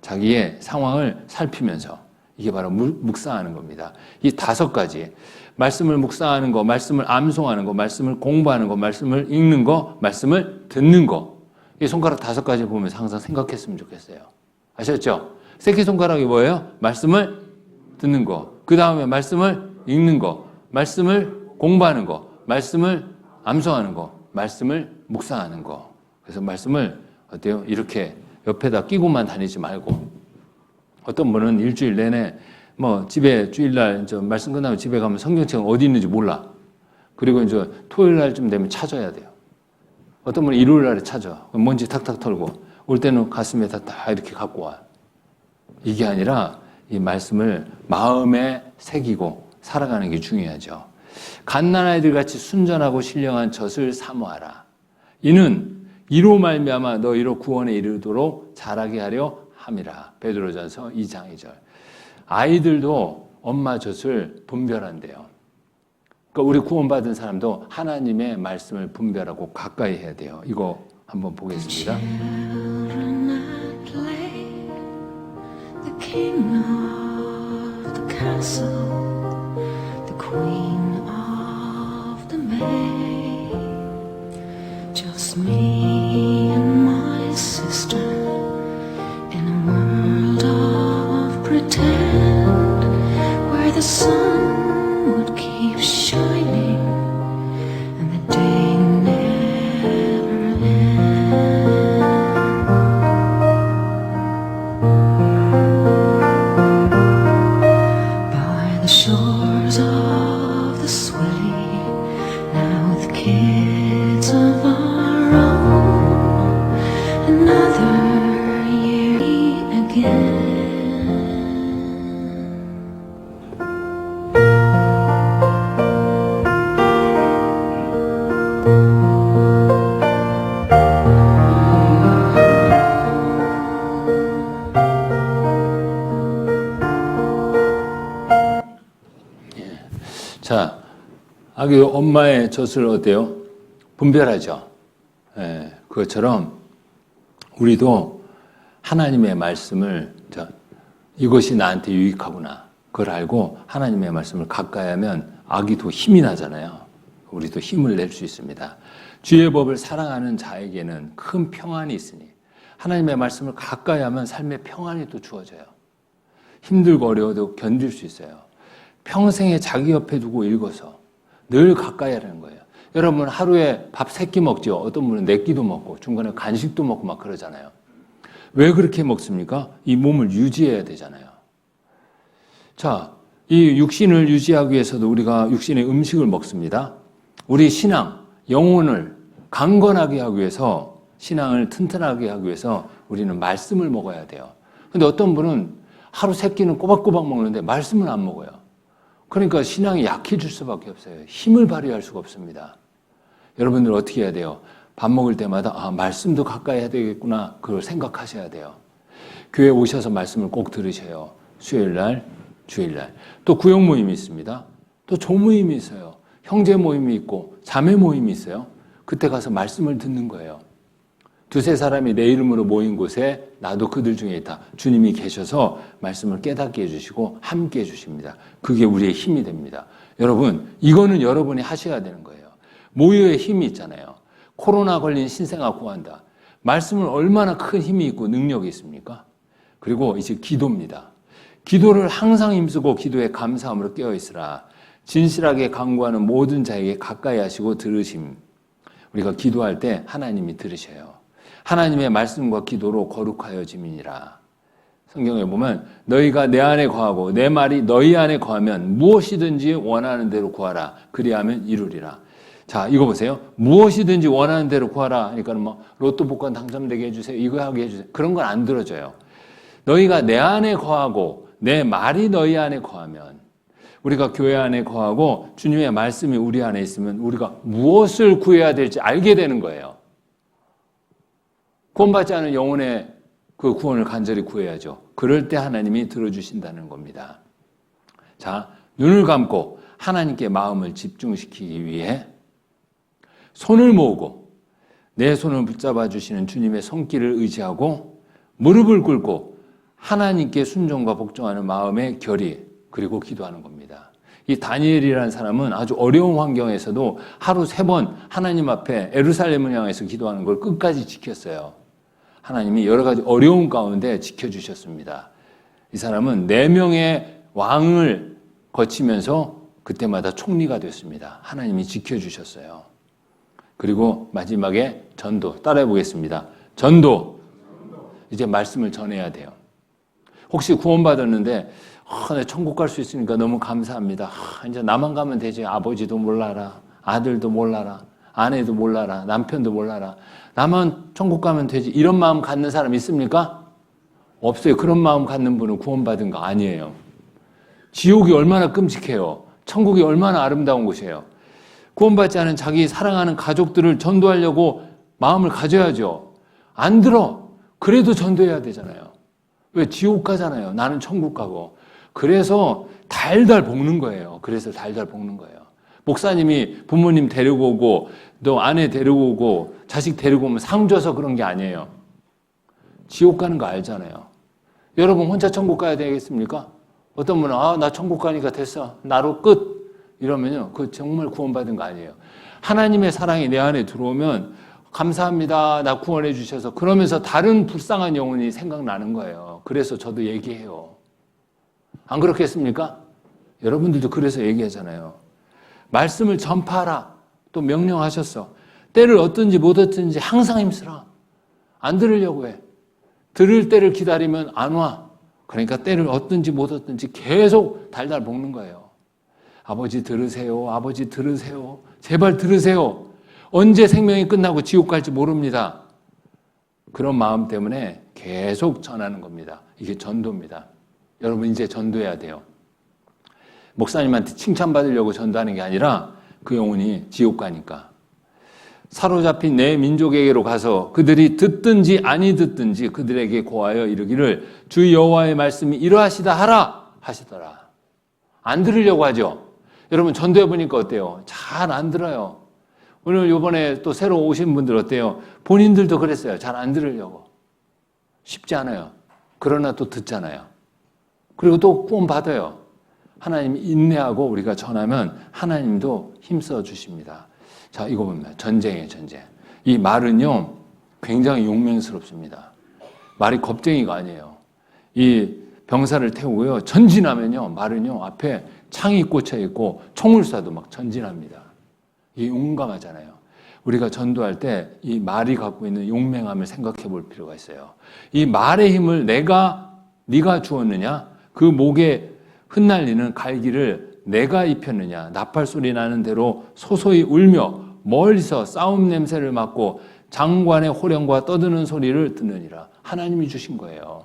자기의 상황을 살피면서. 이게 바로 묵상하는 겁니다. 이 5가지. 말씀을 묵상하는 거, 말씀을 암송하는 거, 말씀을 공부하는 거, 말씀을 읽는 거, 말씀을 듣는 거. 이 손가락 5가지 보면서 항상 생각했으면 좋겠어요. 아셨죠? 새끼손가락이 뭐예요? 말씀을 듣는 거. 그 다음에 말씀을 읽는 거, 말씀을 공부하는 거, 말씀을 암송하는 거, 말씀을 묵상하는 거. 그래서 말씀을 어때요? 이렇게 옆에다 끼고만 다니지 말고 어떤 분은 일주일 내내 집에 주일날 말씀 끝나면 집에 가면 성경책은 어디 있는지 몰라. 그리고 이제 토요일날쯤 되면 찾아야 돼요. 어떤 분은 일요일날에 찾아. 먼지 탁탁 털고 올 때는 가슴에다 다 이렇게 갖고 와. 이게 아니라 이 말씀을 마음에 새기고 살아가는 게 중요하죠. 갓난아이들 같이 순전하고 신령한 젖을 사모하라. 이는 이로 말미암아 너희로 구원에 이르도록 자라게 하려 함이라. 베드로전서 2장 2절. 아이들도 엄마 젖을 분별한대요. 그러니까 우리 구원받은 사람도 하나님의 말씀을 분별하고 가까이 해야 돼요. 이거 한번 보겠습니다. Just me and my sister in a world of pretend where the sun would keep shining and the day never ends. 자기 엄마의 젖을 어때요? 분별하죠. 예, 그것처럼 우리도 하나님의 말씀을 이것이 나한테 유익하구나. 그걸 알고 하나님의 말씀을 가까이 하면 아기도 힘이 나잖아요. 우리도 힘을 낼 수 있습니다. 주의 법을 사랑하는 자에게는 큰 평안이 있으니 하나님의 말씀을 가까이 하면 삶의 평안이 또 주어져요. 힘들고 어려워도 견딜 수 있어요. 평생에 자기 옆에 두고 읽어서 늘 가까이 하라는 거예요. 여러분 하루에 밥 3끼 먹죠. 어떤 분은 4끼도 먹고 중간에 간식도 먹고 막 그러잖아요. 왜 그렇게 먹습니까? 이 몸을 유지해야 되잖아요. 자, 이 육신을 유지하기 위해서도 우리가 육신의 음식을 먹습니다. 우리 신앙, 영혼을 강건하게 하기 위해서, 신앙을 튼튼하게 하기 위해서 우리는 말씀을 먹어야 돼요. 근데 어떤 분은 하루 3끼는 꼬박꼬박 먹는데 말씀을 안 먹어요. 그러니까 신앙이 약해질 수밖에 없어요. 힘을 발휘할 수가 없습니다. 여러분들 어떻게 해야 돼요? 밥 먹을 때마다 말씀도 가까이 해야 되겠구나. 그걸 생각하셔야 돼요. 교회 오셔서 말씀을 꼭 들으셔요. 수요일날, 주일날. 또 구역 모임이 있습니다. 또 조모임이 있어요. 형제 모임이 있고 자매 모임이 있어요. 그때 가서 말씀을 듣는 거예요. 2-3 사람이 내 이름으로 모인 곳에 나도 그들 중에 있다. 주님이 계셔서 말씀을 깨닫게 해주시고 함께 해주십니다. 그게 우리의 힘이 됩니다. 여러분, 이거는 여러분이 하셔야 되는 거예요. 모여의 힘이 있잖아요. 코로나 걸린 신생아 구한다. 말씀을 얼마나 큰 힘이 있고 능력이 있습니까? 그리고 이제 기도입니다. 기도를 항상 힘쓰고 기도에 감사함으로 깨어있으라. 진실하게 간구하는 모든 자에게 가까이 하시고 들으심. 우리가 기도할 때 하나님이 들으셔요. 하나님의 말씀과 기도로 거룩하여짐이니라. 성경에 보면 너희가 내 안에 거하고 내 말이 너희 안에 거하면 무엇이든지 원하는 대로 구하라. 그리하면 이루리라. 자, 이거 보세요. 무엇이든지 원하는 대로 구하라. 그러니까 뭐 로또 복권 당첨되게 해주세요. 이거 하게 해주세요. 그런 건 안 들어줘요. 너희가 내 안에 거하고 내 말이 너희 안에 거하면, 우리가 교회 안에 거하고 주님의 말씀이 우리 안에 있으면 우리가 무엇을 구해야 될지 알게 되는 거예요. 구원받지 않은 영혼의 그 구원을 간절히 구해야죠. 그럴 때 하나님이 들어주신다는 겁니다. 자, 눈을 감고 하나님께 마음을 집중시키기 위해 손을 모으고 내 손을 붙잡아 주시는 주님의 손길을 의지하고 무릎을 꿇고 하나님께 순종과 복종하는 마음의 결의, 그리고 기도하는 겁니다. 이 다니엘이라는 사람은 아주 어려운 환경에서도 하루 3번 하나님 앞에 예루살렘을 향해서 기도하는 걸 끝까지 지켰어요. 하나님이 여러 가지 어려운 가운데 지켜주셨습니다. 이 사람은 4명의 왕을 거치면서 그때마다 총리가 됐습니다. 하나님이 지켜주셨어요. 그리고 마지막에 전도, 따라해 보겠습니다. 전도. 이제 말씀을 전해야 돼요. 혹시 구원받았는데 내 천국 갈 수 있으니까 너무 감사합니다. 이제 나만 가면 되지. 아버지도 몰라라. 아들도 몰라라. 아내도 몰라라. 남편도 몰라라. 나만 천국 가면 되지. 이런 마음 갖는 사람 있습니까? 없어요. 그런 마음 갖는 분은 구원받은 거 아니에요. 지옥이 얼마나 끔찍해요. 천국이 얼마나 아름다운 곳이에요. 구원받지 않은 자기 사랑하는 가족들을 전도하려고 마음을 가져야죠. 안 들어. 그래도 전도해야 되잖아요. 왜? 지옥 가잖아요. 나는 천국 가고. 그래서 달달 볶는 거예요. 그래서 달달 볶는 거예요. 목사님이 부모님 데리고 오고 또 아내 데리고 오고 자식 데리고 오면 상 줘서 그런 게 아니에요. 지옥 가는 거 알잖아요. 여러분 혼자 천국 가야 되겠습니까? 어떤 분은 나 천국 가니까 됐어. 나로 끝. 이러면요. 그거 정말 구원받은 거 아니에요. 하나님의 사랑이 내 안에 들어오면 감사합니다. 나 구원해 주셔서. 그러면서 다른 불쌍한 영혼이 생각나는 거예요. 그래서 저도 얘기해요. 안 그렇겠습니까? 여러분들도 그래서 얘기하잖아요. 말씀을 전파하라. 또 명령하셨어. 때를 얻든지 못 얻든지 항상 힘쓰라. 안 들으려고 해. 들을 때를 기다리면 안 와. 그러니까 때를 얻든지 못 얻든지 계속 달달 볶는 거예요. 아버지 들으세요. 아버지 들으세요. 제발 들으세요. 언제 생명이 끝나고 지옥 갈지 모릅니다. 그런 마음 때문에 계속 전하는 겁니다. 이게 전도입니다. 여러분 이제 전도해야 돼요. 목사님한테 칭찬받으려고 전도하는 게 아니라 그 영혼이 지옥 가니까. 사로잡힌 내 민족에게로 가서 그들이 듣든지 아니 듣든지 그들에게 고하여 이르기를 주 여호와의 말씀이 이러하시다 하라 하시더라. 안 들으려고 하죠. 여러분 전도해 보니까 어때요? 잘 안 들어요. 오늘 이번에 또 새로 오신 분들 어때요? 본인들도 그랬어요. 잘 안 들으려고. 쉽지 않아요. 그러나 또 듣잖아요. 그리고 또 구원 받아요. 하나님이 인내하고 우리가 전하면 하나님도 힘써 주십니다. 자, 이거 보면 전쟁이에요, 전쟁. 이 말은요, 굉장히 용맹스럽습니다. 말이 겁쟁이가 아니에요. 이 병사를 태우고요, 전진하면요, 말은요, 앞에 창이 꽂혀 있고 총을 쏴도 막 전진합니다. 이 용감하잖아요. 우리가 전도할 때 이 말이 갖고 있는 용맹함을 생각해 볼 필요가 있어요. 이 말의 힘을 네가 주었느냐? 그 목에 흩날리는 갈기를 내가 입혔느냐? 나팔 소리 나는 대로 소소히 울며 멀리서 싸움 냄새를 맡고 장관의 호령과 떠드는 소리를 듣느니라. 하나님이 주신 거예요.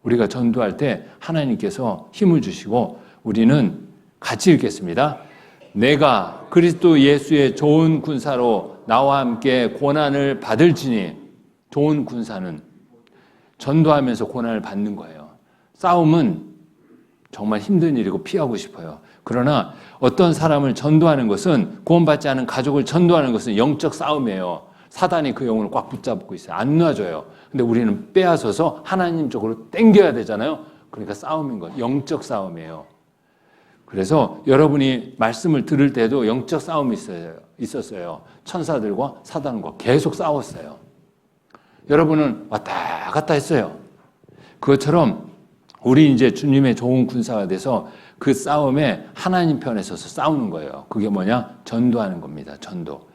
우리가 전도할 때 하나님께서 힘을 주시고 우리는 같이 읽겠습니다. 내가 그리스도 예수의 좋은 군사로 나와 함께 고난을 받을지니, 좋은 군사는 전도하면서 고난을 받는 거예요. 싸움은 정말 힘든 일이고 피하고 싶어요. 그러나 어떤 사람을 전도하는 것은, 구원받지 않은 가족을 전도하는 것은 영적 싸움이에요. 사단이 그 영혼을 꽉 붙잡고 있어요. 안 놔줘요. 근데 우리는 빼앗아서 하나님 쪽으로 당겨야 되잖아요. 그러니까 싸움인 거예요. 영적 싸움이에요. 그래서 여러분이 말씀을 들을 때도 영적 싸움이 있었어요. 천사들과 사단과 계속 싸웠어요. 여러분은 왔다 갔다 했어요. 그것처럼 우리 이제 주님의 좋은 군사가 돼서 그 싸움에 하나님 편에 서서 싸우는 거예요. 그게 뭐냐? 전도하는 겁니다. 전도.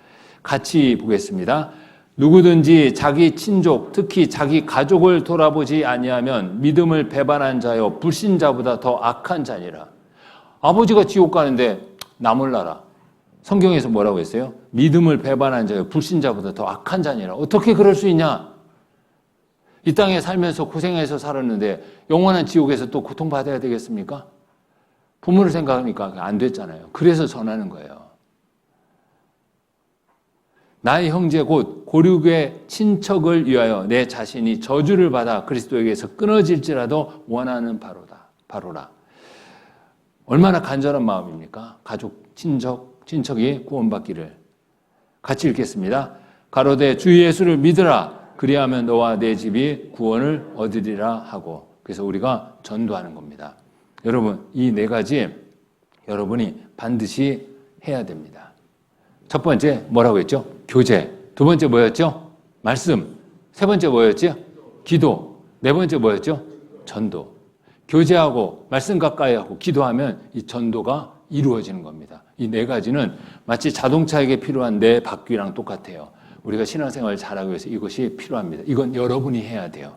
같이 보겠습니다. 누구든지 자기 친족, 특히 자기 가족을 돌아보지 아니하면 믿음을 배반한 자여 불신자보다 더 악한 자니라. 아버지가 지옥 가는데 나 몰라라. 성경에서 뭐라고 했어요? 믿음을 배반한 자여 불신자보다 더 악한 자니라. 어떻게 그럴 수 있냐? 이 땅에 살면서 고생해서 살았는데 영원한 지옥에서 또 고통받아야 되겠습니까? 부모를 생각하니까 안 됐잖아요. 그래서 전하는 거예요. 나의 형제 곧 고륙의 친척을 위하여 내 자신이 저주를 받아 그리스도에게서 끊어질지라도 원하는 바로라. 얼마나 간절한 마음입니까? 가족, 친척이 구원받기를. 같이 읽겠습니다. 가로되 주 예수를 믿으라. 그리하면 너와 내 집이 구원을 얻으리라 하고. 그래서 우리가 전도하는 겁니다. 여러분, 이 네 가지 여러분이 반드시 해야 됩니다. 첫 번째 뭐라고 했죠? 교제. 두 번째 뭐였죠? 말씀. 세 번째 뭐였죠? 기도. 네 번째 뭐였죠? 전도. 교제하고 말씀 가까이 하고 기도하면 이 전도가 이루어지는 겁니다. 이 네 가지는 마치 자동차에게 필요한 네 바퀴랑 똑같아요. 우리가 신앙생활을 잘하기 위해서 이것이 필요합니다. 이건 여러분이 해야 돼요.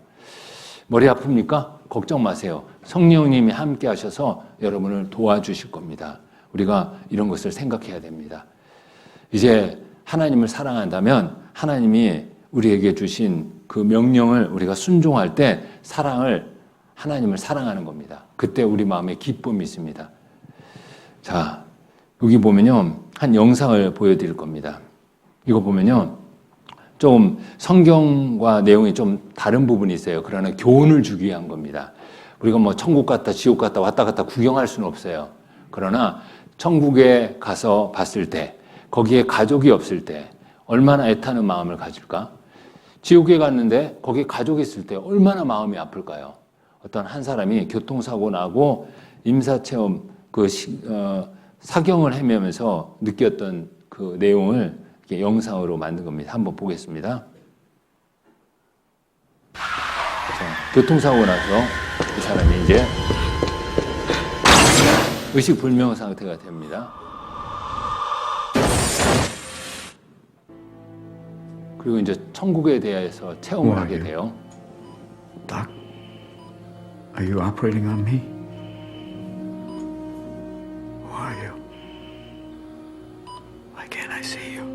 머리 아픕니까? 걱정 마세요. 성령님이 함께 하셔서 여러분을 도와주실 겁니다. 우리가 이런 것을 생각해야 됩니다. 이제 하나님을 사랑한다면 하나님이 우리에게 주신 그 명령을 우리가 순종할 때 하나님을 사랑하는 겁니다. 그때 우리 마음에 기쁨이 있습니다. 자, 여기 보면요. 한 영상을 보여드릴 겁니다. 이거 보면요. 좀 성경과 내용이 좀 다른 부분이 있어요. 그러나 교훈을 주기 위한 겁니다. 우리가 뭐 천국 갔다 지옥 갔다 왔다 갔다 구경할 수는 없어요. 그러나 천국에 가서 봤을 때, 거기에 가족이 없을 때 얼마나 애타는 마음을 가질까? 지옥에 갔는데 거기에 가족이 있을 때 얼마나 마음이 아플까요? 어떤 한 사람이 교통사고 나고 임사체험 사경을 헤매면서 느꼈던 그 내용을 이렇게 영상으로 만든 겁니다. 한번 보겠습니다. 교통사고 나서 이 사람이 이제 의식불명 상태가 됩니다. 그리고 이제 천국에 대해서 체험을 하게 돼요. Doc, are you operating on me? Who are you? Why can't I see you?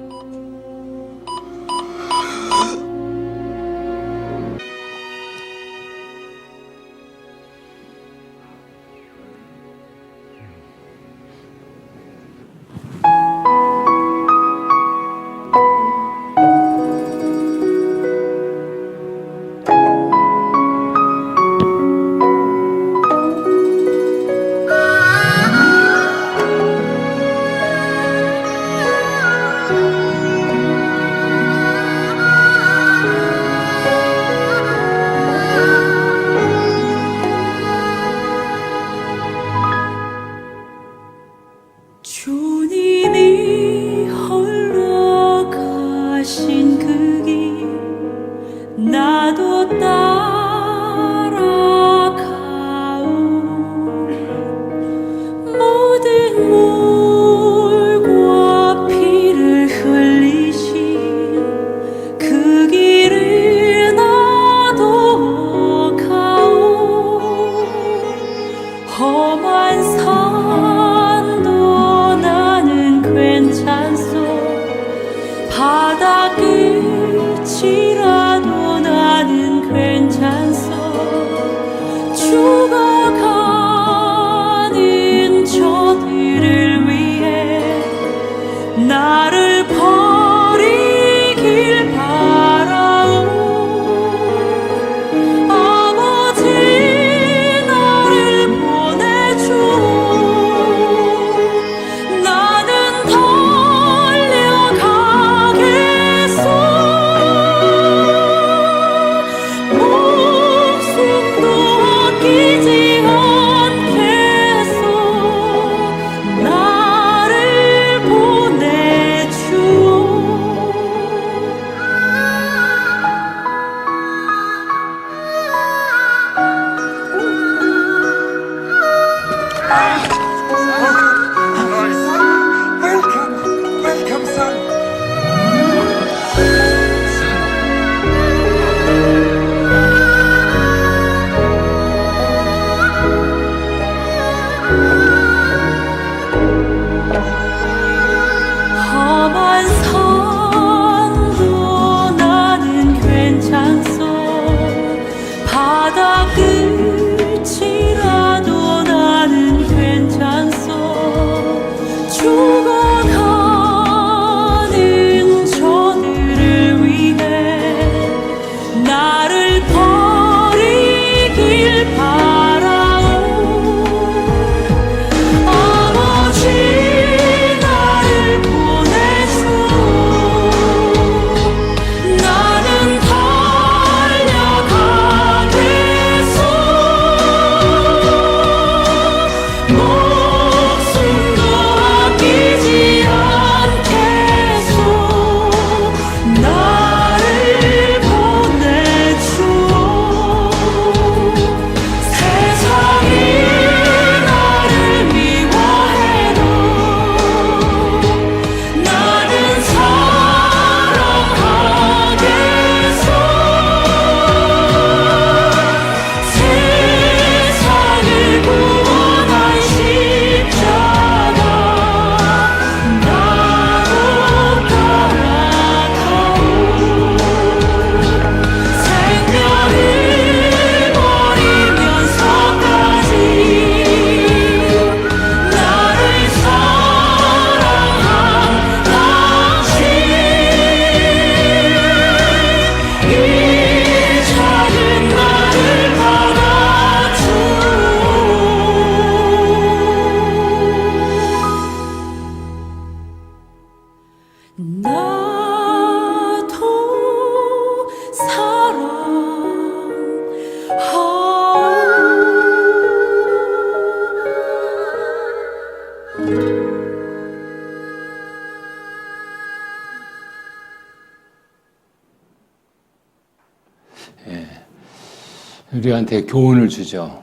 우리한테 교훈을 주죠.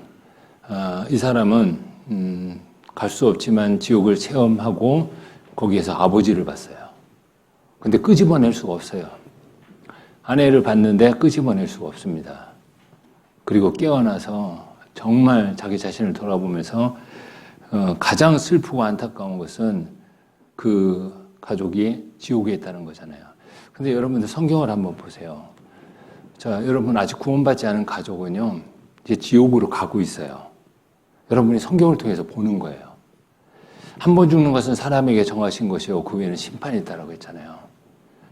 이 사람은 갈 수 없지만 지옥을 체험하고 거기에서 아버지를 봤어요. 근데 끄집어낼 수가 없어요. 아내를 봤는데 끄집어낼 수가 없습니다. 그리고 깨어나서 정말 자기 자신을 돌아보면서 가장 슬프고 안타까운 것은 그 가족이 지옥에 있다는 거잖아요. 근데 여러분들 성경을 한번 보세요. 자, 여러분 아직 구원받지 않은 가족은요, 이제 지옥으로 가고 있어요. 여러분이 성경을 통해서 보는 거예요. 한 번 죽는 것은 사람에게 정하신 것이요, 그 후에는 심판이 있다라고 했잖아요.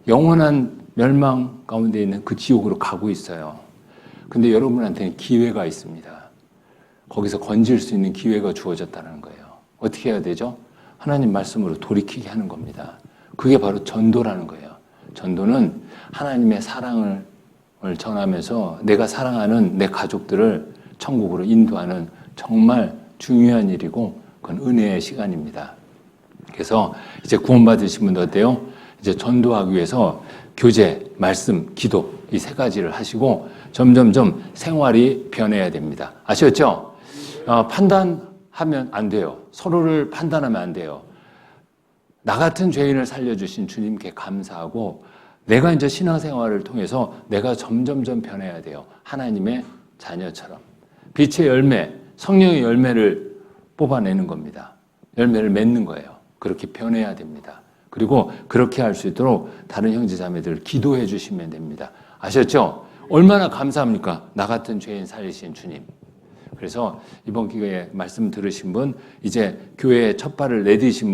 영원한 멸망 가운데 있는 그 지옥으로 가고 있어요. 근데 여러분한테는 기회가 있습니다. 거기서 건질 수 있는 기회가 주어졌다는 거예요. 어떻게 해야 되죠? 하나님 말씀으로 돌이키게 하는 겁니다. 그게 바로 전도라는 거예요. 전도는 하나님의 사랑을 전하면서 내가 사랑하는 내 가족들을 천국으로 인도하는 정말 중요한 일이고 그건 은혜의 시간입니다. 그래서 이제 구원받으신 분들 어때요? 이제 전도하기 위해서 교제, 말씀, 기도 이 세 가지를 하시고 점점점 생활이 변해야 됩니다. 아셨죠? 판단하면 안 돼요. 서로를 판단하면 안 돼요. 나 같은 죄인을 살려주신 주님께 감사하고 내가 이제 신앙생활을 통해서 내가 점점점 변해야 돼요. 하나님의 자녀처럼. 빛의 열매, 성령의 열매를 뽑아내는 겁니다. 열매를 맺는 거예요. 그렇게 변해야 됩니다. 그리고 그렇게 할 수 있도록 다른 형제자매들 기도해 주시면 됩니다. 아셨죠? 얼마나 감사합니까? 나 같은 죄인 살리신 주님. 그래서 이번 기회에 말씀 들으신 분, 이제 교회에 첫 발을 디디신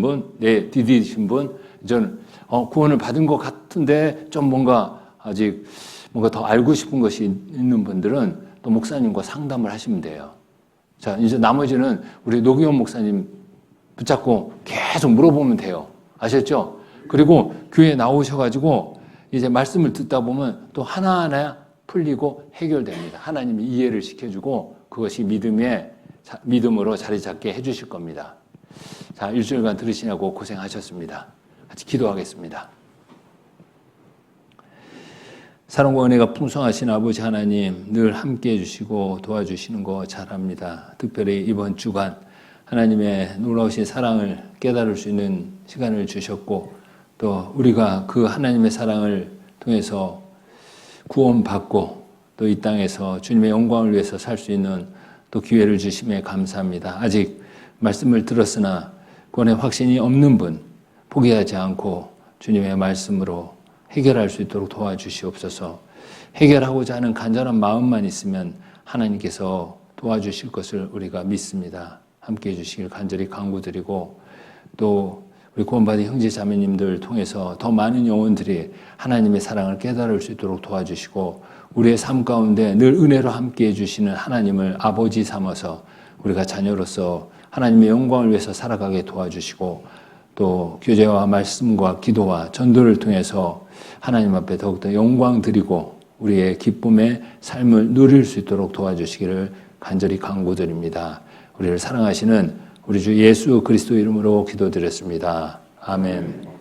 분, 저는 구원을 받은 것 같은데 좀 뭔가 아직 뭔가 더 알고 싶은 것이 있는 분들은 또 목사님과 상담을 하시면 돼요. 자, 이제 나머지는 우리 노기원 목사님 붙잡고 계속 물어보면 돼요. 아셨죠? 그리고 교회에 나오셔가지고 이제 말씀을 듣다 보면 또 하나하나 풀리고 해결됩니다. 하나님이 이해를 시켜주고 그것이 믿음으로 자리 잡게 해주실 겁니다. 자, 일주일간 들으시냐고 고생하셨습니다. 같이 기도하겠습니다. 사랑과 은혜가 풍성하신 아버지 하나님, 늘 함께해 주시고 도와주시는 거 잘합니다. 특별히 이번 주간 하나님의 놀라우신 사랑을 깨달을 수 있는 시간을 주셨고 또 우리가 그 하나님의 사랑을 통해서 구원받고 또 이 땅에서 주님의 영광을 위해서 살 수 있는 또 기회를 주심에 감사합니다. 아직 말씀을 들었으나 구원의 확신이 없는 분 포기하지 않고 주님의 말씀으로 해결할 수 있도록 도와주시옵소서. 해결하고자 하는 간절한 마음만 있으면 하나님께서 도와주실 것을 우리가 믿습니다. 함께해 주시길 간절히 간구드리고 또 우리 구원받은 형제 자매님들 통해서 더 많은 영혼들이 하나님의 사랑을 깨달을 수 있도록 도와주시고 우리의 삶 가운데 늘 은혜로 함께해 주시는 하나님을 아버지 삼아서 우리가 자녀로서 하나님의 영광을 위해서 살아가게 도와주시고 또 교제와 말씀과 기도와 전도를 통해서 하나님 앞에 더욱더 영광 드리고 우리의 기쁨의 삶을 누릴 수 있도록 도와주시기를 간절히 간구드립니다. 우리를 사랑하시는 우리 주 예수 그리스도 이름으로 기도드렸습니다. 아멘.